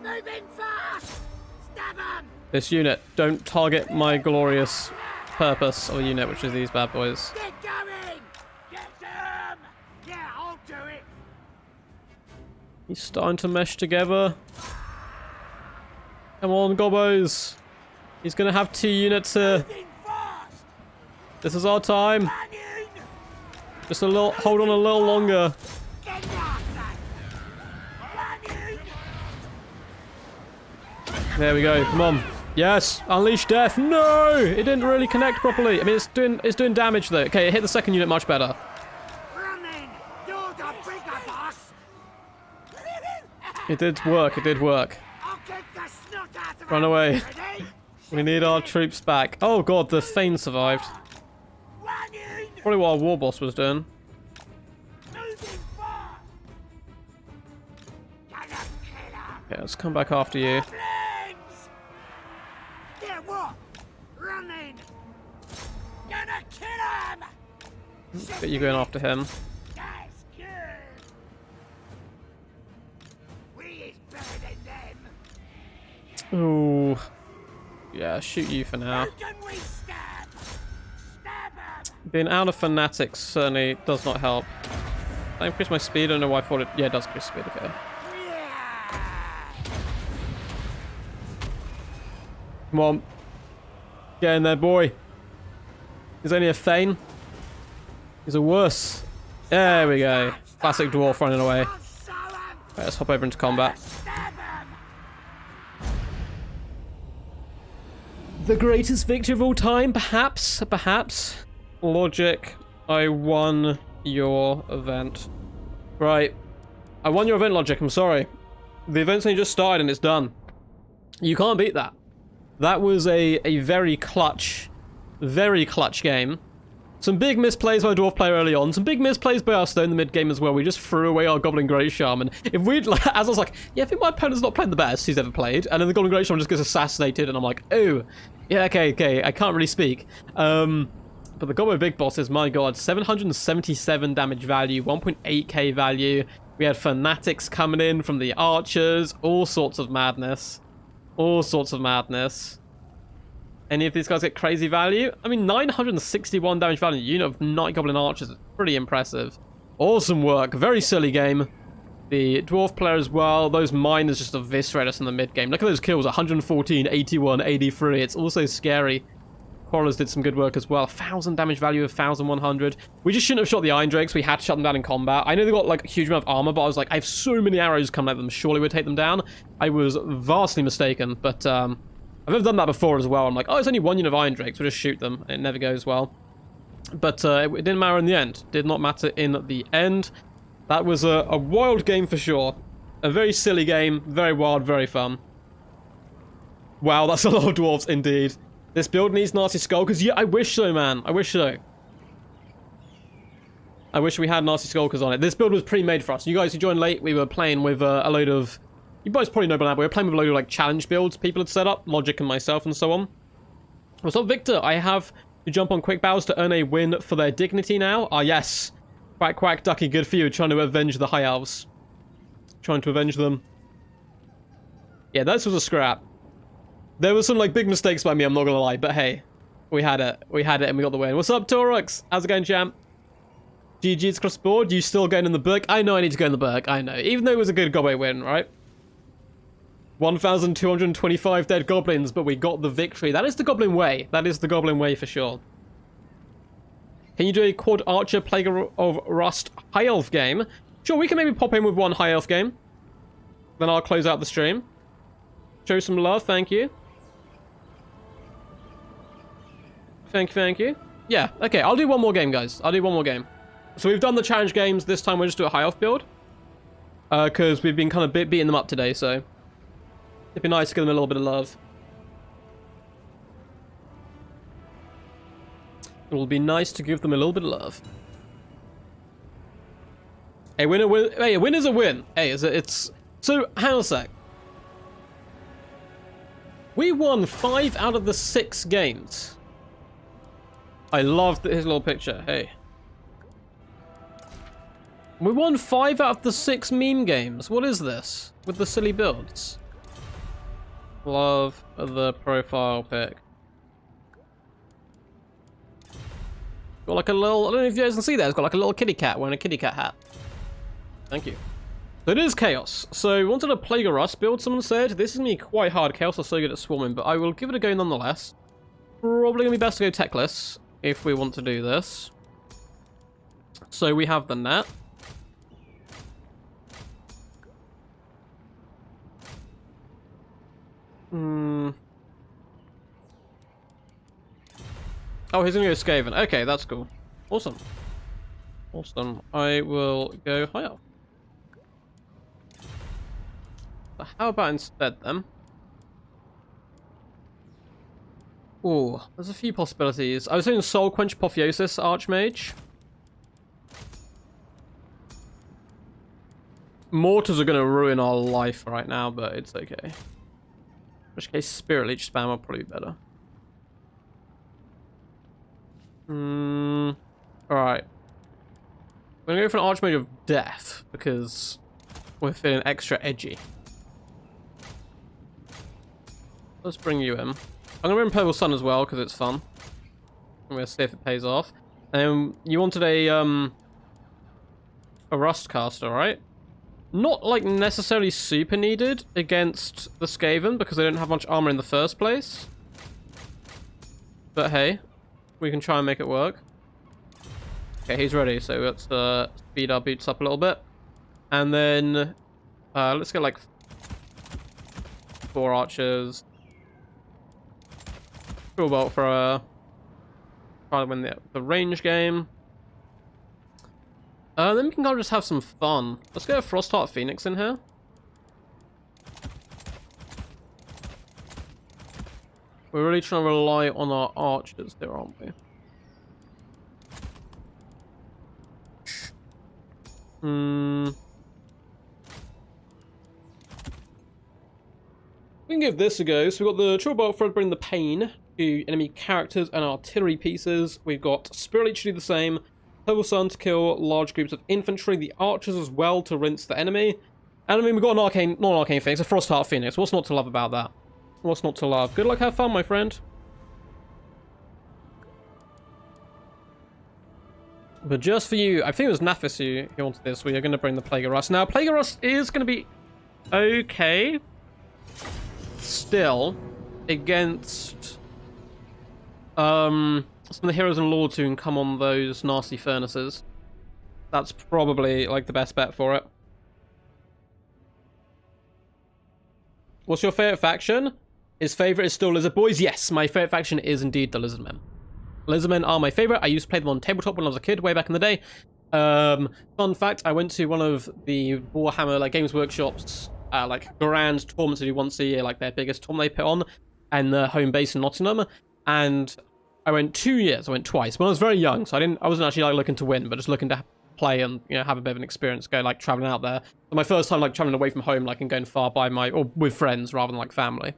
Moving fast. Stab him. This unit, don't target my glorious purpose of the unit, which is these bad boys. Get going. Get him. Yeah, I'll do it. He's starting to mesh together. Come on, Gobbos. He's going to have 2 units here. Moving fast. This is our time. Running. Just a little, hold on a little longer. Get after. Running. There we go. Come on. Yes, unleash death. No, it didn't really connect properly. I mean, it's doing damage though. Okay, it hit the second unit much better. Running. You're the bigger boss. It did work. It did work. I'll kick the snot out of Run him. away. Ready? We need our troops back. Oh god, the Thane survived. Running. Probably what our war boss was doing. Moving fast. Gonna kill him. Okay, let's come back after you. Flames. Yeah, what? Running. Gonna kill him. Get you going after him. That's good. We is better than them. Ooh. Yeah, shoot you for now. Who can we stab? Stab him. Being out of fanatics certainly does not help. I increase my speed. I don't know why I thought it. Yeah, it does increase speed. Okay. Come on. Get in there, boy. He's only a Thane. He's a worse. There we go. Classic dwarf running away. Right, let's hop over into combat. The greatest victory of all time, perhaps. Perhaps. Logic. I won your event. Right. I won your event, Logic. I'm sorry. The event's only just started and it's done. You can't beat that. That was a very clutch game. Some big misplays by Dwarf player early on. Some big misplays by our Stone in the mid game as well. We just threw away our Goblin Great Shaman. If we'd, as I was like, yeah, I think my opponent's not playing the best he's ever played. And then the Goblin Great Shaman just gets assassinated. And I'm like, oh, yeah, okay. I can't really speak. But the Goblin Big Boss is, my god, 777 damage value, 1.8k value. We had Fanatics coming in from the Archers. All sorts of madness. All sorts of madness. Any of these guys get crazy value? I mean, 961 damage value unit of Night Goblin Archers is pretty impressive. Awesome work. Very silly game. The Dwarf player as well. Those miners just eviscerate us in the mid game. Look at those kills. 114, 81, 83. It's also scary. Quarrelers did some good work as well. 1,000 damage value of 1,100. We just shouldn't have shot the Iron Drakes. We had to shut them down in combat. I know they got like a huge amount of armor, but I was like, I have so many arrows coming at them. Surely we'd take them down. I was vastly mistaken, but I've never done that before as well. I'm like, oh, it's only one unit of Iron Drakes. We'll just shoot them. It never goes well. But it didn't matter in the end. Did not matter in the end. That was a wild game for sure. A very silly game. Very wild, very fun. Wow, that's a lot of dwarves indeed. This build needs nasty skulkers. Yeah, I wish so, man. I wish so. I wish we had nasty skulkers on it. This build was pre-made for us. You guys who joined late, we were playing with a load of... You guys probably know by now, but we were playing with a load of like challenge builds people had set up, Logic and myself and so on. What's up, Victor? I have to jump on quick bows to earn a win for their dignity now. Ah, yes. Quack, quack, ducky, good for you. Trying to avenge the High Elves. Trying to avenge them. Yeah, this was a scrap. There were some like big mistakes by me, I'm not gonna lie, but hey. We had it. We had it and we got the win. What's up, Torux? How's it going, champ? GG's across the board. You still going in the book? I know I need to go in the book. I know. Even though it was a good Gobbo win, right? 1,225 dead goblins, but we got the victory. That is the Goblin way. That is the Goblin way for sure. Can you do a Quad Archer Plague of Rust High Elf game? Sure, we can maybe pop in with one High Elf game. Then I'll close out the stream. Show some love, thank you. Thank you. Yeah, okay, I'll do one more game, guys. I'll do one more game. So we've done the challenge games. This time we'll just do a High Elf build. Because we've been kind of beating them up today, so... It'd be nice to give them a little bit of love. It will be nice to give them a little bit of love. Hey, hey, a win is a win. Hey, it's... So, hang on a sec. We won 5 out of the 6 games. I love his little picture. Hey. We won 5 out of the 6 meme games. What is this? With the silly builds. Love the profile pic. Got like a little... I don't know if you guys can see that. It's got like a little kitty cat wearing a kitty cat hat. Thank you. So it is chaos. So we wanted a Plague of Rust build, someone said. This is going to be quite hard. Chaos are so good at swarming, but I will give it a go nonetheless. Probably going to be best to go techless if we want to do this. So we have the net. Oh, he's going to go Skaven. Okay, that's cool. Awesome. Awesome. I will go high up. But how about instead then? Ooh, there's a few possibilities. I was thinking Soul Quench Apotheosis Archmage. Mortars are going to ruin our life right now, but it's okay. In which case, Spirit Leech spam will probably be better. Alright. We're going to go for an Archmage of Death, because we're feeling extra edgy. Let's bring you in. I'm going to bring Purple Sun as well, because it's fun. I'm going to see if it pays off. You wanted a rust caster, right? Not like necessarily super needed against the Skaven because they don't have much armor in the first place. But hey, we can try and make it work. Okay, he's ready, so let's speed our boots up a little bit. And then let's get like 4 archers. Cool bolt for try to win the range game. Then we can kind of just have some fun. Let's get a Frostheart Phoenix in here. We're really trying to rely on our archers here, aren't we? We can give this a go. So we've got the Triple Bolt for bring the pain to enemy characters and artillery pieces. We've got Spirit Leech to do the same. Purple Sun to kill large groups of infantry. The archers as well to rinse the enemy. And I mean, we've got an arcane, not an arcane phoenix, a Frostheart Phoenix. What's not to love about that? What's not to love? Good luck, have fun, my friend. But just for you, I think it was Nathis who wanted this. We are going to bring the Plague of Rust. Now, Plague of Rust is going to be okay. Still, against some of the heroes and lords who can come on those nasty furnaces. That's probably like the best bet for it. What's your favorite faction? His favorite is still Lizard Boys. Yes, my favorite faction is indeed the Lizardmen. Lizardmen are my favorite. I used to play them on tabletop when I was a kid, way back in the day. Fun fact: I went to one of the Warhammer like Games Workshop's like grand tournaments they do once a year, like their biggest tournament they put on, and their home base in Nottingham. And I went 2 years. I went twice. When I was very young, so I wasn't actually like looking to win, but just looking to play and have a bit of an experience, go like traveling out there. So my first time like traveling away from home, like and going far by or with friends rather than like family.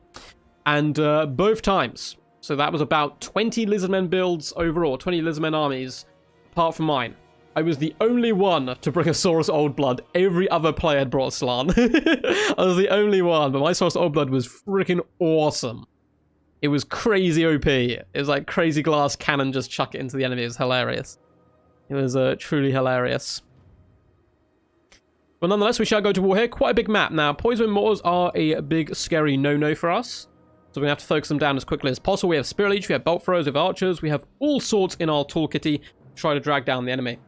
And both times, so that was about 20 Lizardmen builds overall, 20 Lizardmen armies, apart from mine. I was the only one to bring a Saurus Old Blood. Every other player had brought a Slann. I was the only one, but my Saurus Old Blood was freaking awesome. It was crazy OP. It was like crazy glass cannon, just chuck it into the enemy. It was hilarious. It was truly hilarious. But nonetheless, we shall go to war here. Quite a big map. Now, Poison Mortars are a big, scary no-no for us. So we're going to have to focus them down as quickly as possible. We have Spirit Leech, we have Bolt Throwers, we have Archers. We have all sorts in our toolkitty to try to drag down the enemy.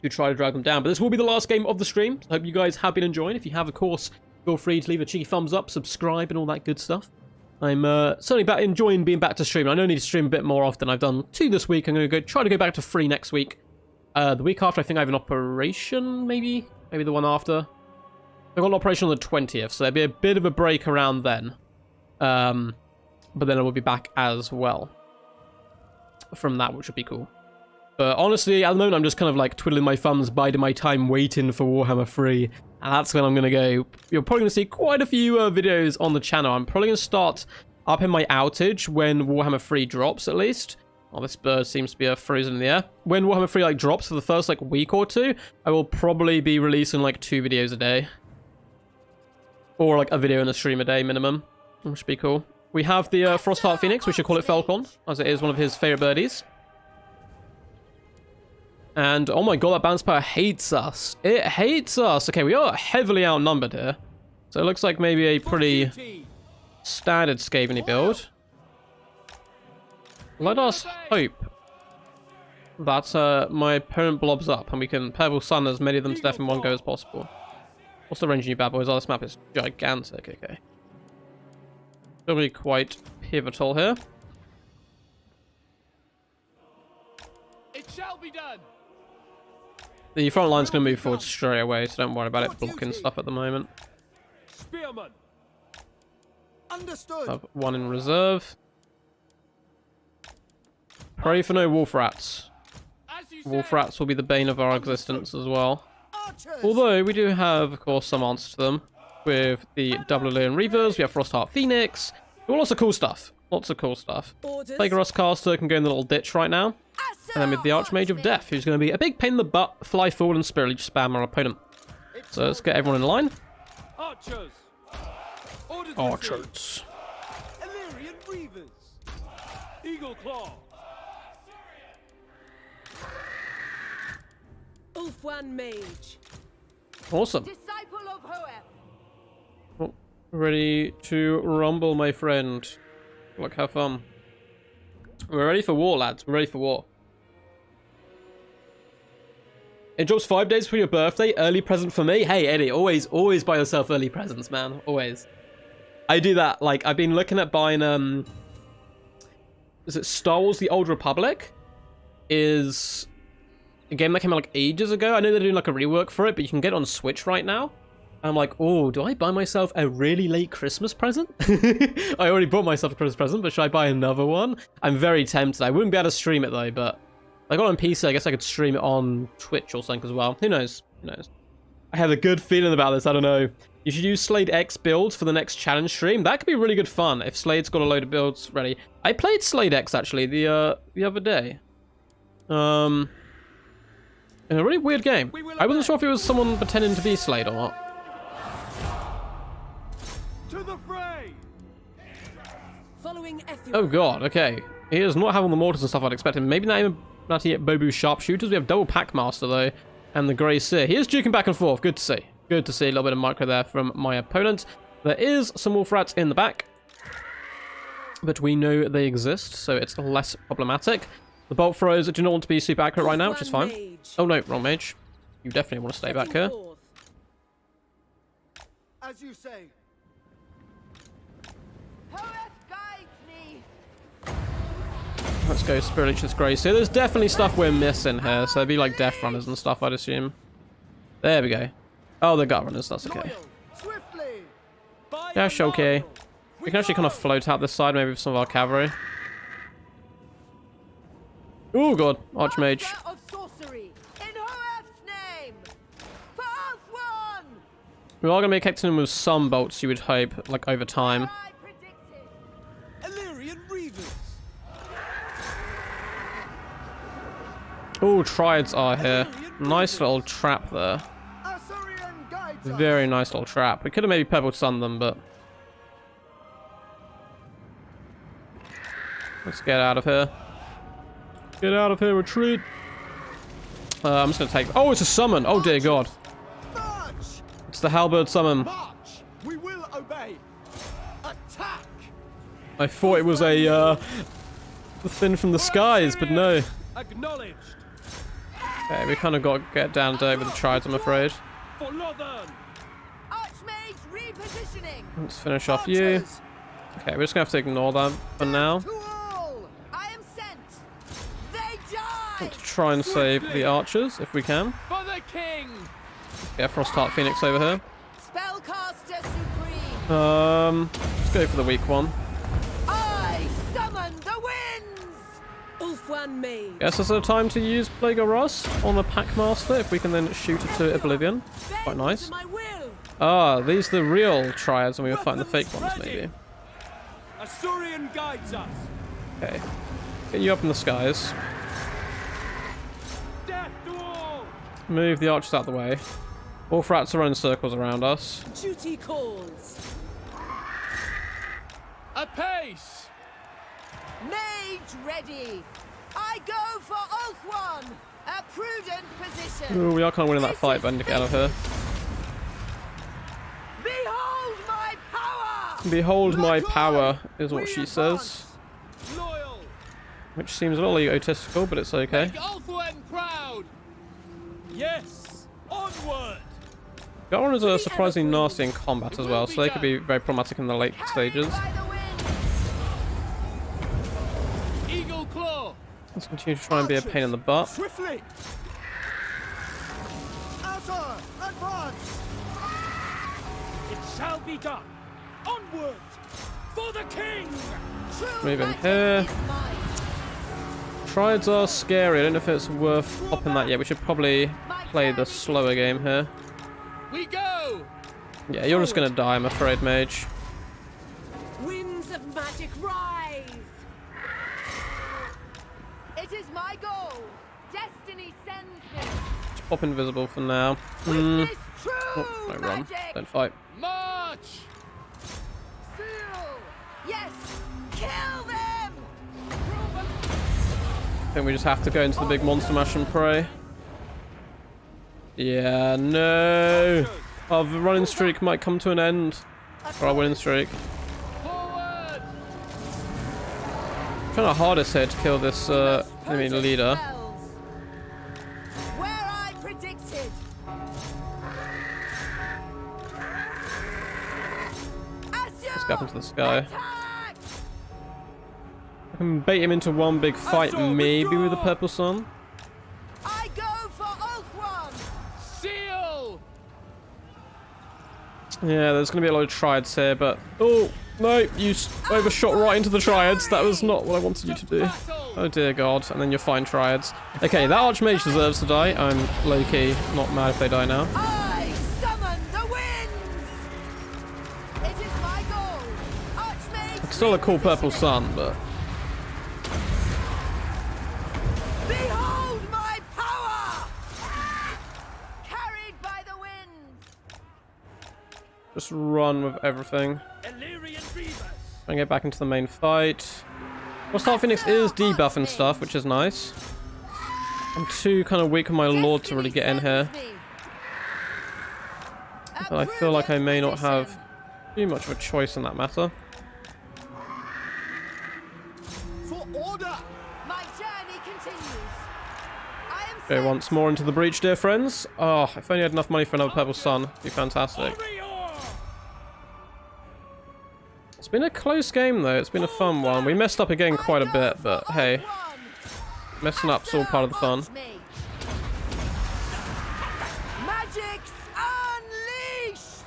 To try to drag them down. But this will be the last game of the stream. So I hope you guys have been enjoying. If you have, of course, feel free to leave a cheeky thumbs up, subscribe, and all that good stuff. I'm certainly enjoying being back to stream. I know I need to stream a bit more often. I've done 2 this week. I'm going to try to go back to 3 next week. The week after, I think I have an operation, maybe? Maybe the one after. I've got an operation on the 20th, so there'll be a bit of a break around then. But then I will be back as well from that, which would be cool. But honestly, at the moment, I'm just kind of like twiddling my thumbs, biding my time, waiting for Warhammer 3. And that's when I'm going to go. You're probably going to see quite a few videos on the channel. I'm probably going to start up in my outage when Warhammer 3 drops, at least. Oh, this bird seems to be frozen in the air. When Warhammer 3 like drops for the first like week or 2, I will probably be releasing like 2 videos a day. Or like a video and a stream a day minimum. Which would be cool. We have the Frostheart Phoenix, we should call it Falcon, as it is one of his favorite birdies. And, oh my god, that bounce power hates us. It hates us. Okay, we are heavily outnumbered here. So it looks like maybe a pretty standard Skaven build. Let us hope that my opponent blobs up and we can Purple Sun as many of them to death in one go as possible. What's the range of you bad boys? Oh, this map is gigantic. Okay. It'll be quite pivotal here. It shall be done. The front line's going to move forward straight away, so don't worry about it blocking stuff at the moment. Spearman. Understood. Have 1 in reserve. Pray for no wolf rats. Wolf rats will be the bane of our existence as well. Although we do have, of course, some answers to them. With the Double Alien Reavers, we have Frostheart Phoenix. Lots of cool stuff. Lots of cool stuff. Plague of Rust Caster can go in the little ditch right now. And then with the Archmage of Death, who's going to be a big pain in the butt, fly forward and Spirit Leech spam our opponent. So let's get everyone in line. Archers. Archers. Illyrian Reavers. Eagle Claw. Ulfwan Mage. Awesome. Disciple of Hoeth. Oh, ready to rumble, my friend. Look, have fun. We're ready for war, lads. We're ready for war. It drops 5 days for your birthday. Early present for me. Hey, Eddie, always buy yourself early presents, man. Always. I do that. Like, I've been looking at buying, is it Star Wars The Old Republic? Is a game that came out like ages ago. I know they're doing like a rework for it, but you can get it on Switch right now. I'm like, oh, do I buy myself a really late Christmas present? I already bought myself a Christmas present, but should I buy another one? I'm very tempted. I wouldn't be able to stream it though, but I got it on PC. I guess I could stream it on Twitch or something as well. Who knows? Who knows? I have a good feeling about this. I don't know. You should use Slade X builds for the next challenge stream. That could be really good fun if Slade's got a load of builds ready. I played Slade X actually the other day. In a really weird game. I wasn't sure if it was someone pretending to be Slade or not. To the fray! Following Ethiopia. Oh god, okay. He does not have all the mortars and stuff I'd expect him. Maybe not even yet Bobu's sharpshooters. We have double Packmaster though, and the Grey Seer. He is duking back and forth. Good to see. Good to see a little bit of micro there from my opponent. There is some wolf rats in the back, but we know they exist, so it's less problematic. The bolt throws do not want to be super accurate right now, which is fine. Oh no, wrong mage. You definitely want to stay back here. As you say. Let's go Spirit Leech's Grey Seer. There's definitely stuff we're missing here, so there'd be like Death Runners and stuff, I'd assume. There we go. Oh, the Gut Runners, that's okay. Yeah, sure, okay. We can actually kind of float out this side, maybe with some of our cavalry. Oh god, Archmage. We are going to be connecting him with some bolts, you would hope, like over time. Oh, Triads are here. Nice little trap there. Very nice little trap. We could have maybe Purple Sun them, but... Let's get out of here. Get out of here, retreat. I'm just going to take... Oh, it's a summon. Oh, dear God. It's the Halberd summon. We will obey. Attack. I thought it was a thing from the skies, but no. Acknowledged. Okay, we kind of got to get down dirty with the Triads, I'm afraid. For Northern. Archmage repositioning. Let's finish off you. Okay, we're just going to have to ignore that for now. I am sent. They die. Let's try and save the archers, if we can. For the king. Yeah, Frostheart Phoenix over here. Spellcaster supreme. Let's go for the weak one. I summon the winds. Ulfwan Mage. Guess it's a time to use Plague of Ross on the Packmaster, if we can then shoot it to Oblivion. Quite nice. Ah, these are the real Triads, and we were fighting the fake ones, maybe. Asturian guides us. Okay. Get you up in the skies. Death to all. Move the archers out of the way. Wolf rats are running circles around us. Duty calls. Apace. Mage ready. I go for Ulfwan. A prudent position. Ooh, we are kind of winning that fight, but I need to get out of here. Behold my power. Behold my power, is what she says. Loyal. Which seems a little egotistical, but it's okay. Make Ulfwan proud. Yes. Onward. Gut Runners are surprisingly nasty in combat as well, so they could be very problematic in the late stages. Eagle claw. Let's continue to try and be a pain in the butt. Swiftly. Outer, advance. It shall be done. Onward. For the king. Move in here. Triads are scary. I don't know if it's worth popping that yet. We should probably play the slower game here. We go. Yeah, you're just gonna die, I'm afraid, mage. Winds of magic rise. It is my goal. Destiny sends me. Just pop invisible for now. Witness true Oh, no, run. magic. Don't fight. March. Seal. Yes. Kill them. I think we just have to go into the big monster mash and pray. Yeah, no. Our running streak might come to an end. Or our winning streak. Forward! I'm trying our hardest here to kill this enemy leader. Where I predicted. Let's get up into the sky. Attack! I can bait him into one big fight, maybe with the purple sun. I go for Oak One. Seal! Yeah, there's going to be a lot of triads here, but... Oh, no, you overshot right into the triads. That was not what I wanted you to do. Oh dear god, and then you're fine triads. Okay, that Archmage deserves to die. I'm low-key not mad if they die now. I summon the winds. It is my goal. Archmage. It's still a cool purple sun, but... Behold my power. Carried by the winds. Just run with everything. Illyrian Reavers! And get back into the main fight. Well, Star Phoenix is debuffing stuff, which is nice. I'm too kind of weak with my lord to really get in here. But I feel like I may not have too much of a choice in that matter. For order! My journey continues. I am Go once more into the breach, dear friends. Oh, if only I had enough money for another purple sun, it'd be fantastic. Warrior! It's been a close game though, it's been a fun one. We messed up again quite a bit, but hey, messing up's all part of the fun. Magic's unleashed.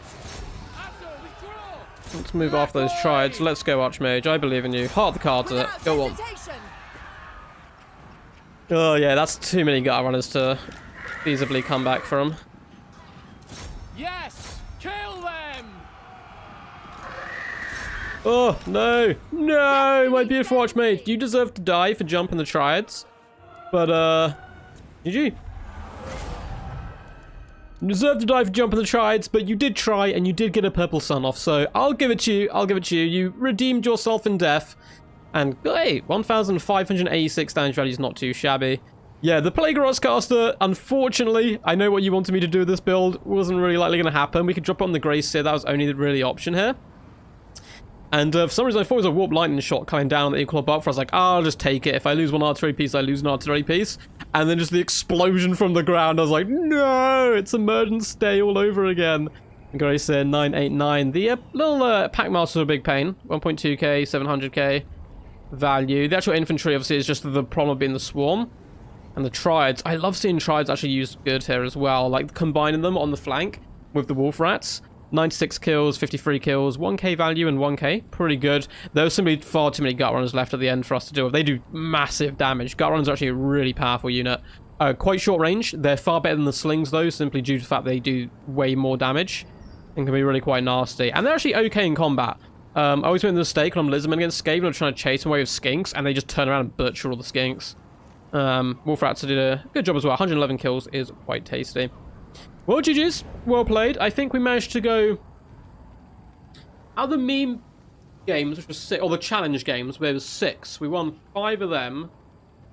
Abdul, withdraw! Let's move off those triads. Let's go, Archmage. I believe in you. Heart the cards it. Without Go on. hesitation. Oh yeah, that's too many gutter runners to feasibly come back from. Yes! Kill them! Oh, no. No, my beautiful Archmage. You deserve to die for jumping the triads. But, GG. You deserve to die for jumping the triads, but you did try, and you did get a purple sun off, so I'll give it to you. I'll give it to you. You redeemed yourself in death. And, hey, 1,586 damage value is not too shabby. Yeah, the Plague Caster, unfortunately, I know what you wanted me to do with this build. Wasn't really likely going to happen. We could drop it on the Grey Seer. That was only the really option here. And for some reason, I thought it was a Warp Lightning shot coming down on the equal buff. I was like, I'll just take it. If I lose one artillery piece, I lose an artillery piece. And then just the explosion from the ground. I was like, no, it's Emergence Day all over again. Grey Seer 989. The little Pack Master is a big pain. 1.2k, 700k value. The actual infantry, obviously, is just the problem of being the Swarm. And the Triads. I love seeing Triads actually used good here as well. Like, combining them on the flank with the Wolf Rats. 96 kills, 53 kills, 1k value and 1k. Pretty good. There was simply far too many Gut Runners left at the end for us to deal with. They do massive damage. Gut Runners are actually a really powerful unit. Quite short range. They're far better than the Slings, though, simply due to the fact they do way more damage and can be really quite nasty. And they're actually okay in combat. I always made the mistake when I'm Lizardmen against Skaven. I'm trying to chase them away with Skinks, and they just turn around and butcher all the Skinks. Wolf Rats did a good job as well. 111 kills is quite tasty. Well, GG's. Well played. I think we managed to go... Out of the meme games, which was 6, or the challenge games, where there was 6, we won 5 of them,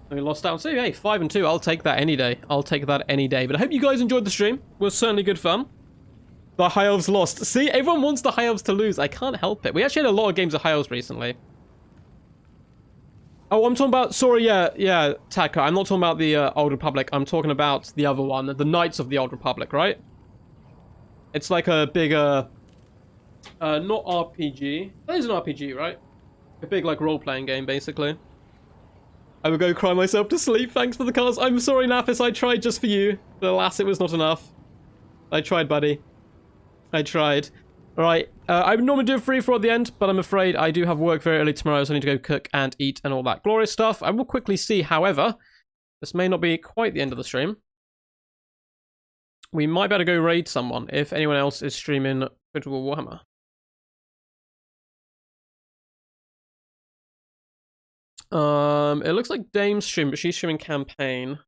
and we lost out. So, hey, 5 and 2, I'll take that any day. I'll take that any day. But I hope you guys enjoyed the stream. It was certainly good fun. The High Elves lost. See, everyone wants the High Elves to lose. I can't help it. We actually had a lot of games of High Elves recently. Oh, I'm talking about... Sorry, yeah, Taka. I'm not talking about the Old Republic. I'm talking about the other one. The Knights of the Old Republic, right? It's like a bigger... not RPG. That is an RPG, right? A big, like, role-playing game, basically. I would go cry myself to sleep. Thanks for the cards. I'm sorry, Nafis. I tried just for you. But alas, it was not enough. I tried, buddy. I tried. Alright, I would normally do a free for at the end, but I'm afraid I do have work very early tomorrow, so I need to go cook and eat and all that glorious stuff. I will quickly see, however, this may not be quite the end of the stream. We might better go raid someone if anyone else is streaming Total War Warhammer. It looks like Dame's streaming, but she's streaming campaign.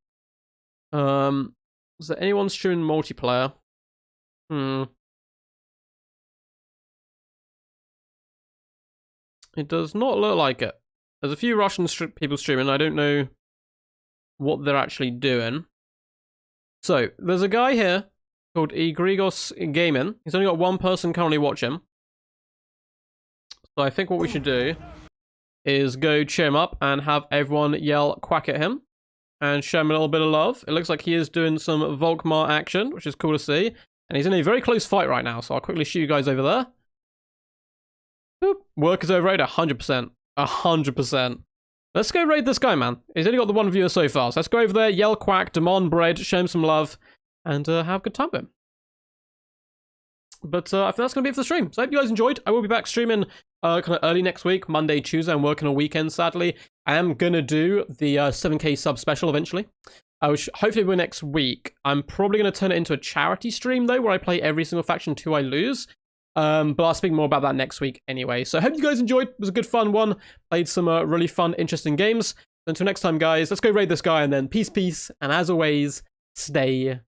Is there anyone streaming multiplayer? It does not look like it. There's a few Russian people streaming. I don't know what they're actually doing. So, there's a guy here called Egregos Gaming. He's only got one person currently watching. So I think what we should do is go cheer him up and have everyone yell quack at him and show him a little bit of love. It looks like he is doing some Volkmar action, which is cool to see. And he's in a very close fight right now, so I'll quickly shoot you guys over there. Boop. Work is overrated 100%. 100%. Let's go raid this guy, man. He's only got the one viewer so far. So let's go over there, yell quack, demand bread, show him some love, and have a good time with him. But I think that's going to be it for the stream. So I hope you guys enjoyed. I will be back streaming kind of early next week, Monday, Tuesday. I'm working on a weekend, sadly. I am going to do the 7K sub special eventually. Which hopefully will be next week. I'm probably going to turn it into a charity stream, though, where I play every single faction until I lose. But I'll speak more about that next week anyway. So I hope you guys enjoyed. It was a good fun one. Played some really fun, interesting games. Until next time, guys, let's go raid this guy, and then peace, peace. And as always, stay